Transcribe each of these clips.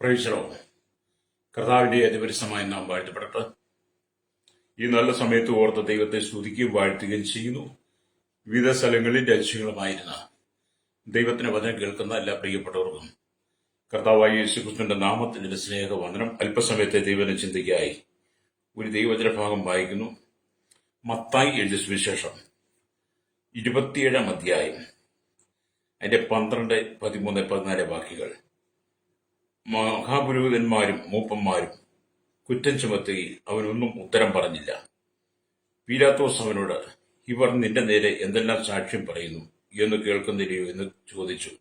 Praise the Lord. കർത്താവിന്റെ അതിപരിശുദ്ധമായ നാമം വാഴ്ത്തപ്പെടട്ടെ. ഈ നല്ല സമയത്ത് ഓർത്ത് ദൈവത്തെ സ്തുതിക്കുകയും വാഴ്ത്തുകയും ചെയ്യുന്നു. വിവിധ സ്ഥലങ്ങളിൽ രാജ്യങ്ങളുമായിരുന്ന ദൈവത്തിന്റെ വചനം കേൾക്കുന്ന എല്ലാ പ്രിയപ്പെട്ടവർക്കും കർത്താവായ യേശുക്രിസ്തുവിന്റെ നാമത്തിന്റെ സ്നേഹവന്ദനം. അല്പസമയത്തെ ദൈവന ചിന്തയ്ക്കായി ഒരു ദൈവവചന ഭാഗം വായിക്കുന്നു. മത്തായി എഴുതിയ സുവിശേഷം 27 അധ്യായം അതിന്റെ 12, 13, 14 വാക്യങ്ങൾ. മഹാപുരോഹിതന്മാരും മൂപ്പന്മാരും കുറ്റം ചുമത്തുകയിൽ അവനൊന്നും ഉത്തരം പറഞ്ഞില്ല. പീലാത്തോസ് അവനോട്, ഇവർ നിന്റെ നേരെ എന്തെല്ലാം സാക്ഷ്യം പറയുന്നു എന്ന് കേൾക്കുന്നില്ലയോ എന്ന് ചോദിച്ചു.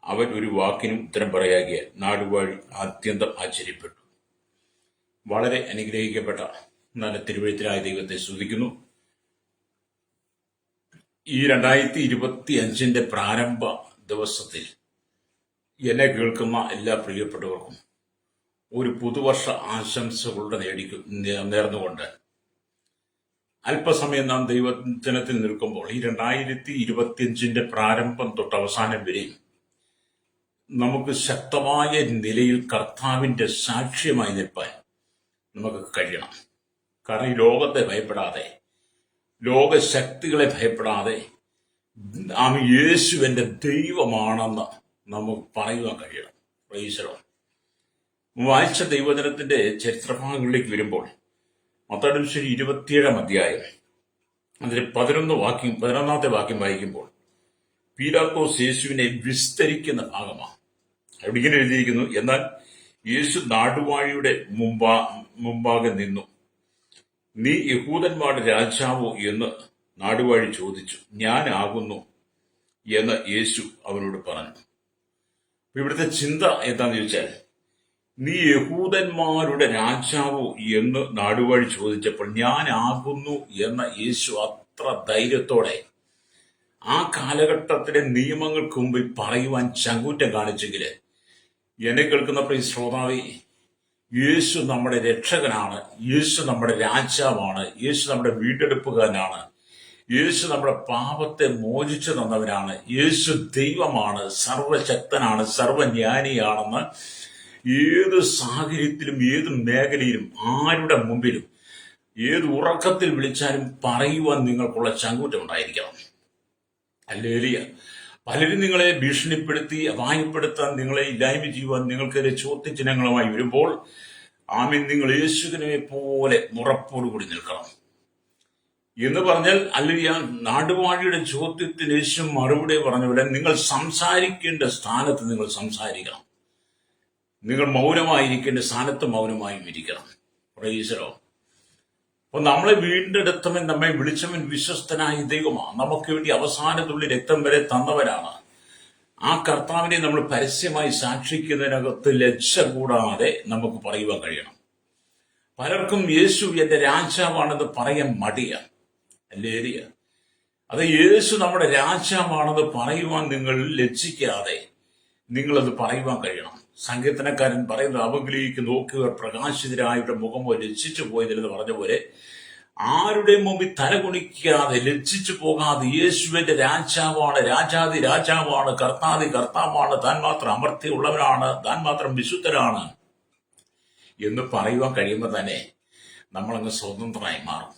അവൻ ഒരു വാക്കിനും ഉത്തരം പറയാകിയാൽ നാടുവാഴി അത്യന്തം ആശ്ചര്യപ്പെട്ടു. വളരെ അനുഗ്രഹിക്കപ്പെട്ട നല്ല തിരുവഴുത്തിനായ ദൈവത്തെ സ്തുതിക്കുന്നു. ഈ 2025 പ്രാരംഭ ദിവസത്തിൽ എന്നെ കേൾക്കുന്ന എല്ലാ പ്രിയപ്പെട്ടവർക്കും ഒരു പുതുവർഷ ആശംസകളുടെ നേർന്നുകൊണ്ട് അല്പസമയം നാം ദൈവജനത്തിൽ നിൽക്കുമ്പോൾ ഈ 2025 പ്രാരംഭം തൊട്ട് അവസാനം വരെയും നമുക്ക് ശക്തമായ നിലയിൽ കർത്താവിന്റെ സാക്ഷ്യമായി നിൽപ്പാൻ നമുക്ക് കഴിയണം. കാരണം ഈ ലോകത്തെ ഭയപ്പെടാതെ, ലോകശക്തികളെ ഭയപ്പെടാതെ നാം യേശുവിന്റെ ദൈവമാണെന്ന് നമുക്ക് പറയുവാൻ കഴിയണം. Praise the Lord. വായിച്ച ദൈവജനത്തിന്റെ ചരിത്രഭാഗങ്ങളിലേക്ക് വരുമ്പോൾ മത്തായി 27 അധ്യായം അതിൽ 11ാമത്തെ വാക്യം വായിക്കുമ്പോൾ പീലാത്തോസ് യേശുവിനെ വിസ്തരിക്കുന്ന ഭാഗമാണ്. അവിടെ ഇങ്ങനെ എഴുതിയിരിക്കുന്നു, എന്നാൽ യേശു നാടുവാഴിയുടെ മുമ്പാകെ നിന്നു. നീ യഹൂദന്മാരുടെ രാജാവോ എന്ന് നാടുവാഴി ചോദിച്ചു. ഞാനാകുന്നു എന്ന് യേശു അവനോട് പറഞ്ഞു. ഇവിടുത്തെ ചിന്ത എന്താന്ന് ചോദിച്ചാൽ, നീ യഹൂദന്മാരുടെ രാജാവോ എന്ന് നാടുവാഴി ചോദിച്ചപ്പോൾ ഞാനാകുന്നു എന്ന യേശു അത്ര ധൈര്യത്തോടെ ആ കാലഘട്ടത്തിലെ നിയമങ്ങൾക്ക് മുമ്പിൽ പറയുവാൻ ചങ്കൂറ്റം കാണിച്ചെങ്കിൽ എന്നെ കേൾക്കുന്ന പ്രിയ ശ്രോതാവേ, യേശു നമ്മുടെ രക്ഷകനാണ്, യേശു നമ്മുടെ രാജാവാണ്, യേശു നമ്മുടെ വീണ്ടെടുപ്പുകാരനാണ്, യേശു നമ്മുടെ പാപത്തെ മോചിച്ചു തന്നവനാണ്, യേശു ദൈവമാണ്, സർവശക്തനാണ്, സർവജ്ഞാനിയാണെന്ന് ഏത് സാഹചര്യത്തിലും ഏത് മേഖലയിലും ആരുടെ മുമ്പിലും ഏത് ഉറക്കത്തിൽ വിളിച്ചാലും പറയുവാൻ നിങ്ങൾക്കുള്ള ചങ്കൂറ്റം ഉണ്ടായിരിക്കണം. ഹല്ലേലൂയ. പലരും നിങ്ങളെ ഭീഷണിപ്പെടുത്തി അപായപ്പെടുത്താൻ, നിങ്ങളെ ഇല്ലായ്മ ചെയ്യുവാൻ നിങ്ങൾക്കെതിരെ ചോദ്യചിഹ്നങ്ങളുമായി വരുമ്പോൾ ആമീൻ, നിങ്ങൾ യേശുവിനെ പോലെ ഉറപ്പോടുകൂടി നിൽക്കണം. എന്ന് പറഞ്ഞാൽ ഹല്ലേലൂയ, നാടുവാഴിയുടെ ചോദ്യത്തിന് യേശു മറുപടി പറഞ്ഞവിടെ നിങ്ങൾ സംസാരിക്കേണ്ട സ്ഥാനത്ത് നിങ്ങൾ സംസാരിക്കണം. നിങ്ങൾ മൗനമായിരിക്കേണ്ട സ്ഥാനത്ത് മൗനമായും ഇരിക്കണം. Praise the Lord. അപ്പൊ നമ്മളെ വീണ്ടെടുത്തവൻ, നമ്മെ വിളിച്ചവൻ വിശ്വസ്തനായ ദൈവമാണ്. നമുക്ക് വേണ്ടി അവസാനത്തുള്ളി രക്തം വരെ തന്നവനാണ്. ആ കർത്താവിനെ നമ്മൾ പരസ്യമായി സാക്ഷിക്കുന്നതിനകത്ത് ലജ്ജ കൂടാതെ നമുക്ക് പറയുവാൻ കഴിയണം. പലർക്കും യേശു എന്റെ രാജാവാണെന്ന് പറയാൻ മടിയാണ്. ഹല്ലേലൂയ. അത് യേശു നമ്മുടെ രാജാവാണെന്ന് പറയുവാൻ നിങ്ങൾ ലജ്ജിക്കാതെ നിങ്ങളത് പറയുവാൻ കഴിയണം. സങ്കീർത്തനക്കാരൻ പറയുന്നത്, അവങ്കിലേക്ക് നോക്കിയവർ പ്രകാശിതരായുടെ മുഖമോ ലജ്ജിച്ചു പോയതിലെന്ന് പറഞ്ഞ പോലെ ആരുടെ മുമ്പിൽ തലകുണിക്കാതെ ലജ്ജിച്ചു പോകാതെ യേശുവിന്റെ രാജാവാണ്, രാജാതി രാജാവാണ്, കർത്താതി കർത്താവാണ്, താൻ മാത്രം അമർത്തിയുള്ളവനാണ്, താൻ മാത്രം വിശുദ്ധനാണ് എന്ന് പറയുവാൻ കഴിയുമ്പോൾ തന്നെ നമ്മളങ്ങ് സ്വതന്ത്രമായി മാറും.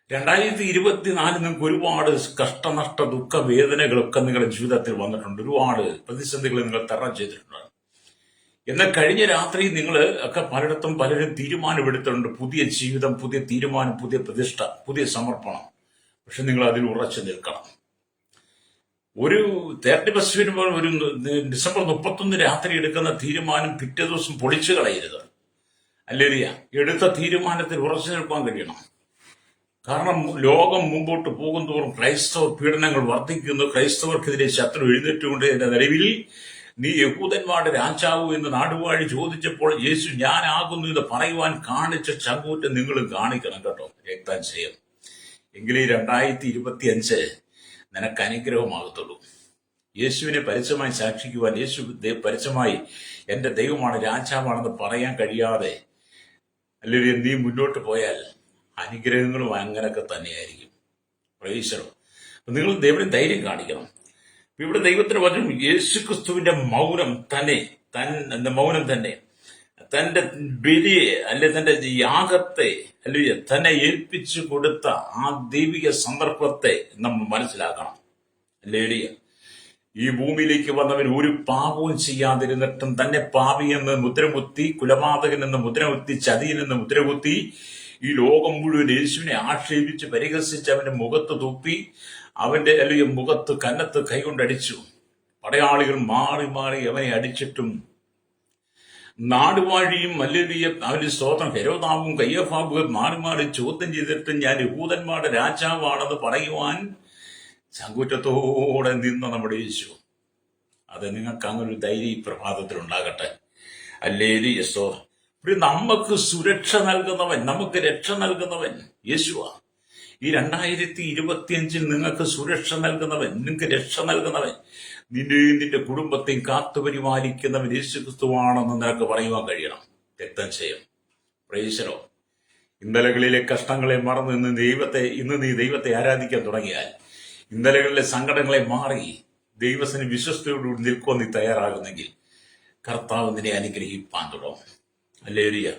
2024 നിങ്ങൾക്ക് ഒരുപാട് കഷ്ടനഷ്ട ദുഃഖ വേദനകളൊക്കെ നിങ്ങളുടെ ജീവിതത്തിൽ വന്നിട്ടുണ്ട്. ഒരുപാട് പ്രതിസന്ധികൾ നിങ്ങൾ തരണം ചെയ്തിട്ടുണ്ട്. എന്നാൽ കഴിഞ്ഞ രാത്രി നിങ്ങൾ ഒക്കെ പലരും തീരുമാനമെടുത്തിട്ടുണ്ട്. പുതിയ ജീവിതം, പുതിയ തീരുമാനം, പുതിയ പ്രതിഷ്ഠ, പുതിയ സമർപ്പണം. പക്ഷെ നിങ്ങൾ അതിൽ ഉറച്ചു നിൽക്കണം. ഒരു 31 വരുമ്പോൾ ഒരു ഡിസംബർ 31 രാത്രി എടുക്കുന്ന തീരുമാനം പിറ്റേ ദിവസം പൊളിച്ചു കളയരുത്. ഹല്ലേലൂയ. എടുത്ത തീരുമാനത്തിൽ ഉറച്ചു നിൽക്കാൻ കഴിയണം. കാരണം ലോകം മുമ്പോട്ട് പോകുന്തോറും ക്രൈസ്തവ പീഡനങ്ങൾ വർദ്ധിക്കുന്നു. ക്രൈസ്തവർക്കെതിരെ ശത്രു എഴുന്നേറ്റുകൊണ്ട് എന്റെ നിലവിൽ നീ യഹൂദന്മാരുടെ രാജാവു എന്ന് നാടുവാഴി ചോദിച്ചപ്പോൾ യേശു ഞാനാകുന്നു എന്ന് പറയുവാൻ കാണിച്ച ചങ്കൂറ്റം നിങ്ങളും കാണിക്കണം കേട്ടോ. രക്താഞ്ജയം. എങ്കിലും 2025 നിനക്ക് അനുഗ്രഹമാകത്തുള്ളൂ. യേശുവിനെ പരസ്യമായി സാക്ഷിക്കുവാൻ, യേശു പരസ്യമായി എന്റെ ദൈവമാണ്, രാജാവാണെന്ന് പറയാൻ കഴിയാതെ അല്ലെങ്കിൽ നീ മുന്നോട്ട് പോയാൽ അനുഗ്രഹങ്ങളും അങ്ങനൊക്കെ തന്നെയായിരിക്കും. Praise the Lord. നിങ്ങൾ ദൈവത്തിന് ധൈര്യം കാണിക്കണം. ഇവിടെ ദൈവത്തിന് വചനം യേശുക്രിസ്തുവിന്റെ മൗനം തന്നെ മൗനം തന്നെ തന്റെ ബലിയെ അല്ലെ തന്റെ യാഗത്തെ അല്ലെ തന്നെ ഏൽപ്പിച്ചു കൊടുത്ത ആ ദൈവിക സന്ദർഭത്തെ നമ്മൾ മനസ്സിലാക്കണം. അല്ലേ ഈ ഭൂമിയിലേക്ക് വന്നവൻ ഒരു പാപവും ചെയ്യാതിരുന്നിട്ടും തന്നെ പാപി എന്ന് മുദ്രകുത്തി, കുലപാതകൻ എന്ന് മുദ്രകുത്തി, ചതിയൻ എന്ന് മുദ്രകുത്തി, ഈ ലോകം മുഴുവൻ യേശുവിനെ ആക്ഷേപിച്ച് പരിഹസിച്ച് അവന്റെ മുഖത്ത് തുപ്പി, അവന്റെ അല്ലെങ്കിൽ മുഖത്ത് കന്നത്ത് കൈകൊണ്ടടിച്ചു. പടയാളികൾ മാറി മാറി അവനെ അടിച്ചിട്ടും നാടുവാഴിയും അല്ലെങ്കിൽ അവന്റെ സ്തോത്രം ഹെരോദാവും കയ്യഫാബും മാറി മാറി ചോദ്യം ചെയ്തിട്ടും ഞാൻ യഹൂദന്മാരുടെ രാജാവാണെന്ന് പറയുവാൻ ചങ്കൂറ്റത്തോടെ നിന്ന നമ്മുടെ യേശു. അത് നിങ്ങൾക്ക് അങ്ങനെ ഒരു ധൈര്യം ഈ പ്രഭാതത്തിൽ ഉണ്ടാകട്ടെ. അല്ലേലൂയ സ്തോത്രം. നമുക്ക് സുരക്ഷ നൽകുന്നവൻ, നമുക്ക് രക്ഷ നൽകുന്നവൻ യേശുവാ. ഈ 2025 നിങ്ങൾക്ക് സുരക്ഷ നൽകുന്നവൻ, നിങ്ങൾക്ക് രക്ഷ നൽകുന്നവൻ, നിന്റെയും നിന്റെ കുടുംബത്തെയും കാത്തുപരിപാലിക്കുന്നവൻ യേശു ക്രിസ്തുവാണെന്ന് നിനക്ക് പറയുവാൻ കഴിയണം. രക്തം ചെയ്യും. പ്രൈസലോ. ഇന്നലകളിലെ കഷ്ടങ്ങളെ മറന്ന് ഇന്ന് നീ ദൈവത്തെ ആരാധിക്കാൻ തുടങ്ങിയാൽ, ഇന്നലകളിലെ സങ്കടങ്ങളെ മാറി ദൈവത്തിന് വിശ്വസ്തയോടുകൂടി നിൽക്കുവാൻ നീ തയ്യാറാകുന്നെങ്കിൽ കർത്താവ് നിന്നെ അനുഗ്രഹിപ്പാൻ തുടങ്ങും. ഹല്ലേലൂയ.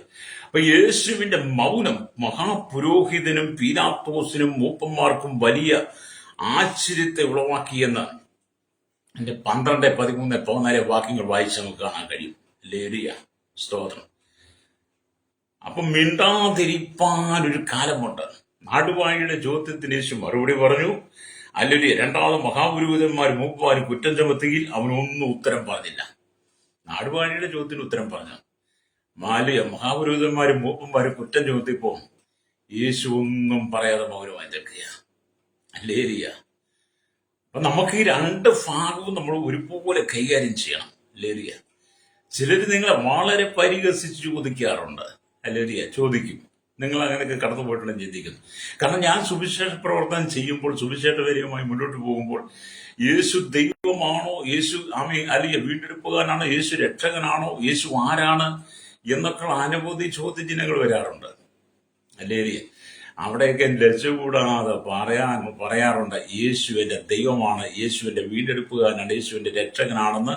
അപ്പൊ യേശുവിന്റെ മൗനം മഹാപുരോഹിതനും പീലാത്തോസിനും മൂപ്പന്മാർക്കും വലിയ ആശ്ചര്യത്തെ ഉളവാക്കിയെന്ന് എന്റെ 12, 13, 14 വാക്യങ്ങൾ വായിച്ച് നമുക്ക് കാണാൻ കഴിയും. ഹല്ലേലൂയ സ്തോത്രം. അപ്പൊ മിണ്ടാതിരിപ്പാൻ ഒരു കാലമുണ്ട്. നാടുവാഴിയുടെ ചോദ്യത്തിന് യേശു മറുപടി പറഞ്ഞു. അല്ലെങ്കിൽ രണ്ടാമത് മഹാപുരോഹിതന്മാരും മൂപ്പന്മാരും കുറ്റം ചുമത്തുകയിൽ അവനൊന്നും ഉത്തരം പറഞ്ഞില്ല. നാടുവാഴിയുടെ ചോദ്യത്തിന് ഉത്തരം പറഞ്ഞു. മഹാപുരോഹിതന്മാരും മൂപ്പന്മാരും കുറ്റം ചുമത്തിപ്പോ യേശു ഒന്നും പറയാതെ മൗനമായി നിൽക്കുക. ഹല്ലേലൂയ. അപ്പൊ നമുക്ക് ഈ 2 ഭാഗവും നമ്മൾ ഒരുപോലെ കൈകാര്യം ചെയ്യണം. ഹല്ലേലൂയ. ചിലര് നിങ്ങളെ വളരെ പരിഹസിച്ച് ചോദിക്കാറുണ്ട്. ഹല്ലേലൂയ. ചോദിക്കും. നിങ്ങൾ അങ്ങനെയൊക്കെ കടന്നു പോയിട്ടുണ്ടെന്ന് ചിന്തിക്കുന്നു. കാരണം ഞാൻ സുവിശേഷ പ്രവർത്തനം ചെയ്യുമ്പോൾ, സുവിശേഷപരമായി മുന്നോട്ട് പോകുമ്പോൾ, യേശു ദൈവമാണോ, യേശു അല്ലെങ്കിൽ വീണ്ടെടുപ്പുകാരനാണോ, യേശു രക്ഷകനാണോ, യേശു ആരാണ് എന്നൊക്കെ അനവധി ചോദ്യചിഹ്നങ്ങൾ വരാറുണ്ട്. ഹല്ലേലൂയ. അവിടെയൊക്കെ ലജ്ജകൂടാതെ പറയാറുണ്ട്, യേശു എന്റെ ദൈവമാണ്, യേശു എന്റെ വീണ്ടെടുപ്പുകാരനാണ്, യേശു എന്റെ രക്ഷകനാണെന്ന്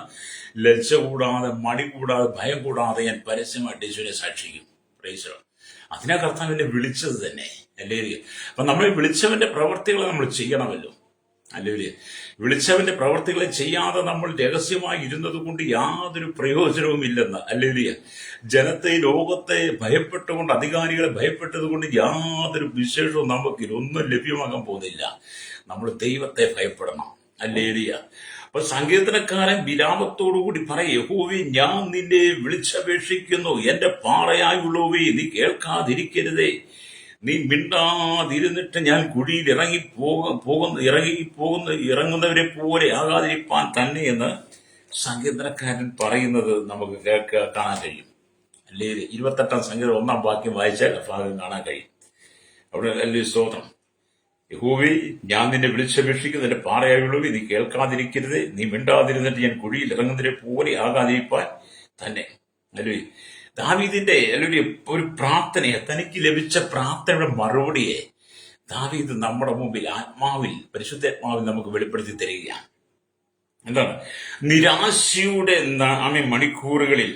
ലജ്ജ കൂടാതെ, മടി കൂടാതെ, ഭയം കൂടാതെ ഞാൻ പരസ്യമായിട്ട് യേശുവിനെ സാക്ഷിക്കും. പ്രൈസ്. അതിനാ കർത്താവിനെ വിളിച്ചത് തന്നെ. ഹല്ലേലൂയ. അപ്പൊ നമ്മൾ വിളിച്ചവന്റെ പ്രവർത്തികളെ നമ്മൾ ചെയ്യണമല്ലോ. ഹല്ലേലൂയ. വിളിച്ചവന്റെ പ്രവർത്തികളെ ചെയ്യാതെ നമ്മൾ രഹസ്യമായി ഇരുന്നത് കൊണ്ട് യാതൊരു പ്രയോജനവും ഇല്ലെന്ന്. ഹല്ലേലൂയ. ജനത്തെ, ലോകത്തെ ഭയപ്പെട്ടുകൊണ്ട്, അധികാരികളെ ഭയപ്പെട്ടത് കൊണ്ട് യാതൊരു വിശേഷവും നമുക്കില്ല, ഒന്നും ലഭ്യമാകാൻ പോകുന്നില്ല. നമ്മൾ ദൈവത്തെ ഭയപ്പെടണം. ഹല്ലേലൂയ. അപ്പൊ സങ്കീർത്തനക്കാരൻ വിലാപത്തോടുകൂടി പറയും, യഹോവേ ഞാൻ നിന്നെ വിളിച്ചപേക്ഷിക്കുന്നു, എന്റെ പാറയായുള്ളവേ നീ കേൾക്കാതിരിക്കരുതേ, നീ മിണ്ടാതിരുന്നിട്ട് ഞാൻ കുഴിയിൽ ഇറങ്ങുന്നവരെ പോലെ ആകാതിരിപ്പാൻ തന്നെ എന്ന് സങ്കീർത്തനക്കാരൻ പറയുന്നത് നമുക്ക് കാണാൻ കഴിയും. അല്ലേ 28-ാം സങ്കീർത്തനം 1-ാം വാക്യം വായിച്ചാൽ ഭാഗം കാണാൻ കഴിയും. അവിടെ അല്ലേ സ്തോത്രം. യഹോവേ ഞാൻ നിന്നെ വിളിച്ചപേക്ഷിക്കുന്നു, എന്റെ പാറയായുള്ളവേ നീ കേൾക്കാതിരിക്കരുത്, നീ മിണ്ടാതിരുന്നിട്ട് ഞാൻ കുഴിയിൽ ഇറങ്ങുന്നതിനെ പോലെ ആകാതിരിപ്പാൻ തന്നെ. അല്ലേ ദാവീദിന്റെ അല്ലെങ്കിൽ ഒരു പ്രാർത്ഥനയെ, തനിക്ക് ലഭിച്ച പ്രാർത്ഥനയുടെ മറുപടിയെ ദാവീദ് നമ്മുടെ മുമ്പിൽ ആത്മാവിൽ, പരിശുദ്ധാത്മാവിൽ നമുക്ക് വെളിപ്പെടുത്തി തരികയാണ്. എന്താണ്? നിരാശയുടെ മണിക്കൂറുകളിൽ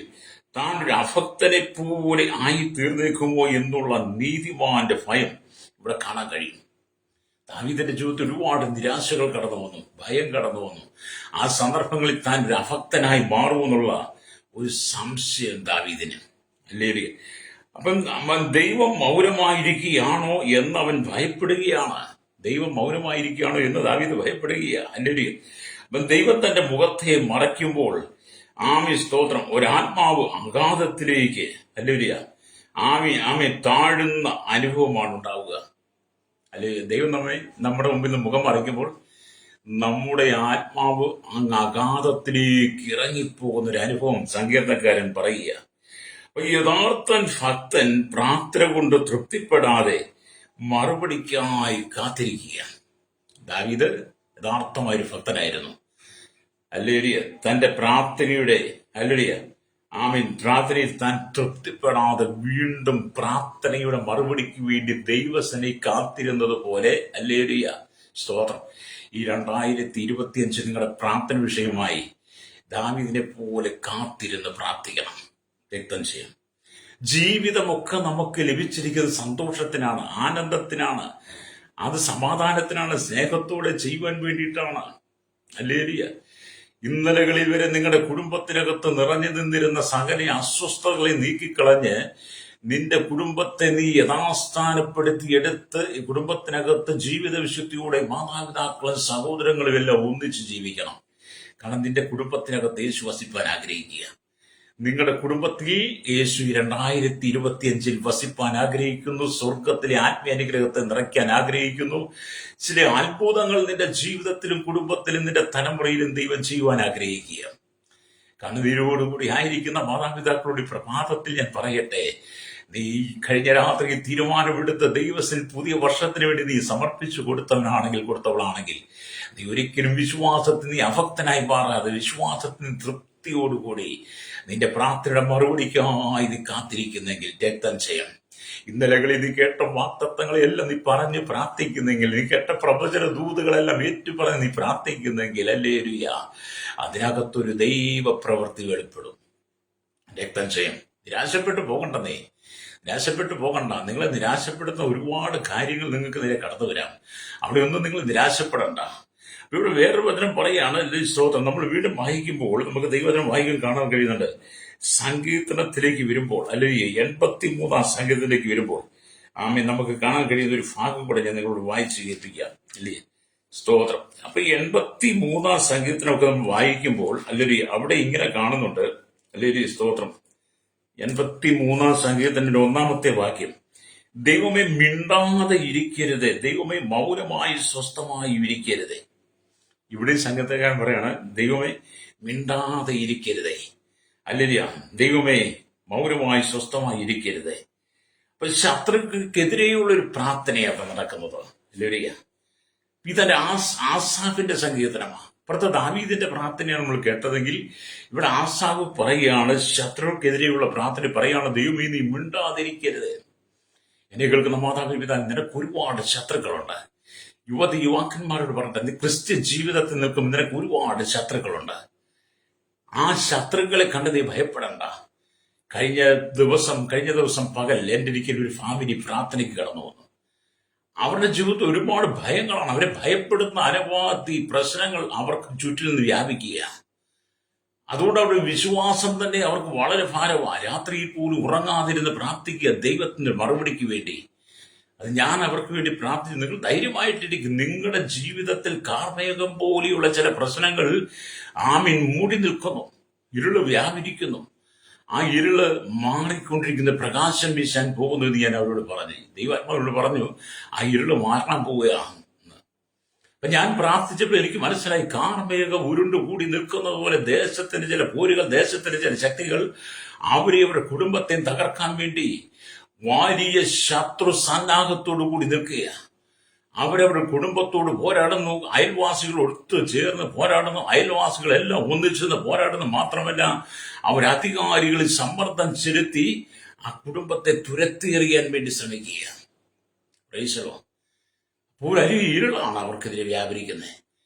താൻ ഒരു അഭക്തനെ പോലെ ആയി തീർന്നേക്കുമോ എന്നുള്ള നീതിമാന്റെ ഭയം ഇവിടെ കാണാൻ കഴിയും. ദാവീദിന്റെ ജീവിതത്തിൽ ഒരുപാട് നിരാശകൾ കടന്നു വന്നു, ഭയം കടന്നു വന്നു. ആ സന്ദർഭങ്ങളിൽ താൻ ഒരു അഭക്തനായി മാറുമെന്നുള്ള ഒരു സംശയം ദാവീദിന്. അല്ലേ? അപ്പം ദൈവം മൗനമായിരിക്കുകയാണോ എന്ന് അവൻ ഭയപ്പെടുകയാണ്. ദൈവം മൗനമായിരിക്കുകയാണോ എന്ന് ദാവീദ് ഭയപ്പെടുകയാണ്. അല്ലേ? അപ്പം ദൈവം തന്റെ മുഖത്തെ മറയ്ക്കുമ്പോൾ സ്തോത്രം, ഒരാത്മാവ് അഗാധത്തിലേക്ക് അല്ലേ ആമി താഴുന്ന അനുഭവമാണ് ഉണ്ടാവുക. അല്ലെ ദൈവം നമ്മുടെ മുമ്പിൽ നിന്ന് മുഖം മറയ്ക്കുമ്പോൾ നമ്മുടെ ആത്മാവ് അങ്ങ് അഗാധത്തിലേക്ക് ഇറങ്ങിപ്പോകുന്ന ഒരു അനുഭവം സങ്കീർത്തനക്കാരൻ പറയുക. അപ്പൊ യഥാർത്ഥ ഭക്തൻ പ്രാർത്ഥന കൊണ്ട് തൃപ്തിപ്പെടാതെ മറുപടിക്കായി കാത്തിരിക്കുക. ദാവീദ് യഥാർത്ഥമായൊരു ഭക്തനായിരുന്നു. അല്ലേലിയ. തന്റെ പ്രാർത്ഥനയുടെ പ്രാർത്ഥനയിൽ താൻ തൃപ്തിപ്പെടാതെ വീണ്ടും പ്രാർത്ഥനയുടെ മറുപടിക്ക് വേണ്ടി ദൈവസനെ കാത്തിരുന്നത് പോലെ അല്ലേലിയ സ്തോത്രം. ഈ 2025 നിങ്ങളുടെ പ്രാർത്ഥന വിഷയമായി ദാവീദിനെ പോലെ കാത്തിരുന്ന് പ്രാർത്ഥിക്കണം. രക്തം ചെയ്യാം. ജീവിതമൊക്കെ നമുക്ക് ലഭിച്ചിരിക്കുന്നത് സന്തോഷത്തിനാണ്, ആനന്ദത്തിനാണ്, അത് സമാധാനത്തിനാണ്, സ്നേഹത്തോടെ ചെയ്യുവാൻ വേണ്ടിയിട്ടാണ്. ഹല്ലേലൂയ. ഇന്നലകളിൽ വരെ നിങ്ങളുടെ കുടുംബത്തിനകത്ത് നിറഞ്ഞു നിന്നിരുന്ന സകല അസ്വസ്ഥതകളെ നീക്കിക്കളഞ്ഞ് നിന്റെ കുടുംബത്തെ നീ യഥാസ്ഥാനപ്പെടുത്തി എടുത്ത് ഈ കുടുംബത്തിനകത്ത് ജീവിത വിശുദ്ധിയോടെ മാതാപിതാക്കളും സഹോദരങ്ങളും എല്ലാം ഒന്നിച്ച് ജീവിക്കണം. കാരണം നിന്റെ കുടുംബത്തിനകത്ത് യേശു വസിപ്പാൻ ആഗ്രഹിക്കുക. നിങ്ങളുടെ കുടുംബത്തിൽ യേശു 2025 വസിപ്പാൻ ആഗ്രഹിക്കുന്നു. സ്വർഗത്തിലെ ആത്മീയാനുഗ്രഹത്തെ നിറയ്ക്കാൻ ആഗ്രഹിക്കുന്നു. ചില അത്ഭുതങ്ങൾ നിന്റെ ജീവിതത്തിലും കുടുംബത്തിലും നിന്റെ തലമുറയിലും ദൈവം ചെയ്യുവാൻ ആഗ്രഹിക്കുക. കണ്ണുനീരോടുകൂടി ആയിരിക്കുന്ന മാതാപിതാക്കളുടെ പ്രഭാതത്തിൽ ഞാൻ പറയട്ടെ, നീ കഴിഞ്ഞ രാത്രി തീരുമാനമെടുത്ത ദൈവത്തിൽ പുതിയ വർഷത്തിന് വേണ്ടി നീ സമർപ്പിച്ചു കൊടുത്തവളാണെങ്കിൽ നീ ഒരിക്കലും വിശ്വാസത്തിൽ നീ അഭക്തനായി മാറാതെ വിശ്വാസത്തിന് തൃപ്തിയോടുകൂടി നിന്റെ പ്രാർത്ഥനയുടെ മറുപടിക്കായി നീ കാത്തിരിക്കുന്നെങ്കിൽ രക്തം ചെയ്യാം. ഇന്നലകളിൽ നീ കേട്ട വാഗ്ദത്തങ്ങളെല്ലാം നീ പറഞ്ഞ് പ്രാർത്ഥിക്കുന്നെങ്കിൽ, നീ കേട്ട പ്രവചന ദൂതുകളെല്ലാം ഏറ്റുപറഞ്ഞ് നീ പ്രാർത്ഥിക്കുന്നെങ്കിൽ, ഹല്ലേലൂയ, അതിനകത്തൊരു ദൈവ പ്രവൃത്തി വെളിപ്പെടും. രക്തം ചെയ്യാം. നിരാശപ്പെട്ടു പോകണ്ടെന്നേ, നിരാശപ്പെട്ടു പോകണ്ട. നിങ്ങളെ നിരാശപ്പെടുത്തുന്ന ഒരുപാട് കാര്യങ്ങൾ നിങ്ങൾക്ക് നേരെ കടന്നു വരാം. അവിടെ ഒന്നും നിങ്ങൾ നിരാശപ്പെടണ്ട. ഇവിടെ വേറൊരു വചനം പറയാണ്, സ്തോത്രം. നമ്മൾ വീണ്ടും വായിക്കുമ്പോൾ നമുക്ക് ദൈവവചനം വായിക്കാൻ കാണാൻ കഴിയുന്നുണ്ട്. സങ്കീർത്തനത്തിലേക്ക് വരുമ്പോൾ, അല്ലെങ്കിൽ 83 സങ്കീർത്തനത്തിലേക്ക് വരുമ്പോൾ നമുക്ക് കാണാൻ കഴിയുന്ന ഒരു ഭാഗം കൂടെ ഞാൻ നിങ്ങളോട് വായിച്ച് കേൾപ്പിക്കാം. അല്ലേ, സ്തോത്രം. അപ്പൊ 83 സങ്കീർത്തനമൊക്കെ നമ്മൾ വായിക്കുമ്പോൾ അല്ലെങ്കിൽ അവിടെ ഇങ്ങനെ കാണുന്നുണ്ട്, അല്ലെങ്കിൽ സ്തോത്രം. 83 സങ്കീർത്തനത്തിന്റെ 1-ാമത്തെ വാക്യം, ദൈവമേ മിണ്ടാതെ ഇരിക്കരുത്, ദൈവമേ മൗനമായി സ്വസ്ഥമായി ഇരിക്കരുത്. ഇവിടെ സങ്കീർത്തനക്കാരൻ പറയാണ്, ദൈവമേ മിണ്ടാതെ ഇരിക്കരുതേ, അല്ലല്ല, ദൈവമേ മൗനമായി സ്വസ്ഥമായി ഇരിക്കരുത്. അപ്പൊ ശത്രുക്കൾക്കെതിരെയുള്ള ഒരു പ്രാർത്ഥനയാണ് നടക്കുന്നത്. അല്ലല്ല, ഇതന്റെ ആസാഫിന്റെ സങ്കീർത്തനമാണ്. അപ്പുറത്തെ ദാവീദിന്റെ പ്രാർത്ഥനയാണ് നമ്മൾ കേട്ടതെങ്കിൽ ഇവിടെ ആസാഫ് പറയുകയാണ്, ശത്രുക്കൾക്കെതിരെയുള്ള പ്രാർത്ഥന പറയുകയാണ്, ദൈവമേ നീ മിണ്ടാതിരിക്കരുത്. എന്നെ കേൾക്കുന്ന മാതാപിതാ, നിനക്ക് ഒരുപാട് ശത്രുക്കളുണ്ട്. യുവാക്കന്മാരോട് പറഞ്ഞിട്ട്, നീ ക്രിസ്ത്യൻ ജീവിതത്തിൽ നിൽക്കും, നിനക്ക് ഒരുപാട് ശത്രുക്കളുണ്ട്. ആ ശത്രുക്കളെ കണ്ട് നീ ഭയപ്പെടണ്ട. കഴിഞ്ഞ ദിവസം പകൽ എൻ്റെ ഒരിക്കലും ഒരു ഫാമിലി പ്രാർത്ഥനയ്ക്ക് കടന്നു വന്നു. അവരുടെ ജീവിതത്തിൽ ഒരുപാട് ഭയങ്ങളാണ്. അവരെ ഭയപ്പെടുന്ന അനവധി പ്രശ്നങ്ങൾ അവർക്ക് ചുറ്റിൽ നിന്ന് വ്യാപിക്കുക. അതുകൊണ്ട് അവരുടെ വിശ്വാസം തന്നെ അവർക്ക് വളരെ ഭാരമാണ്. രാത്രിയിൽ പോലും ഉറങ്ങാതിരുന്ന് പ്രാർത്ഥിക്കുക ദൈവത്തിന്റെ മറുപടിക്ക് വേണ്ടി. അത് ഞാൻ അവർക്ക് വേണ്ടി പ്രാർത്ഥിച്ചു. നിങ്ങൾ ധൈര്യമായിട്ടിരിക്കും. നിങ്ങളുടെ ജീവിതത്തിൽ കാർമേഘം പോലെയുള്ള ചില പ്രശ്നങ്ങൾ മൂടി നിൽക്കുന്നു, ഇരുള് വ്യാപരിക്കുന്നു. ആ ഇരുള് മാറിക്കൊണ്ടിരിക്കുന്ന പ്രകാശം വീശാൻ പോകുന്നത് ഞാൻ അവരോട് പറഞ്ഞു. ദൈവാത്മാവോട് പറഞ്ഞു, ആ ഇരുള് മാറാൻ പോവുകയാണ്. അപ്പൊ ഞാൻ പ്രാർത്ഥിച്ചപ്പോൾ എനിക്ക് മനസ്സിലായി, കാർമേഘം ഉരുണ്ടുകൂടി നിൽക്കുന്നത് പോലെ ദേശത്തിന്റെ ചില പോരുകൾ, ദേശത്തിന്റെ ചില ശക്തികൾ അവരുടെ കുടുംബത്തെ തകർക്കാൻ വേണ്ടി വലിയ ശത്രു സന്നാഹത്തോടു കൂടി നിൽക്കുക. അവരവരുടെ കുടുംബത്തോട് പോരാടുന്നു, അയൽവാസികൾ ഒത്തു ചേർന്ന് പോരാടുന്നു, അയൽവാസികളെല്ലാം ഒന്നിച്ചെന്ന് പോരാടുന്നു. മാത്രമല്ല, അവരധികാരികളിൽ സമ്മർദ്ദം ചെലുത്തി ആ കുടുംബത്തെ തുരത്തിയെറിയാൻ വേണ്ടി ശ്രമിക്കുക. ഒരു ഇരുളാണ് അവർക്കെതിരെ വ്യാപരിക്കുന്നത്.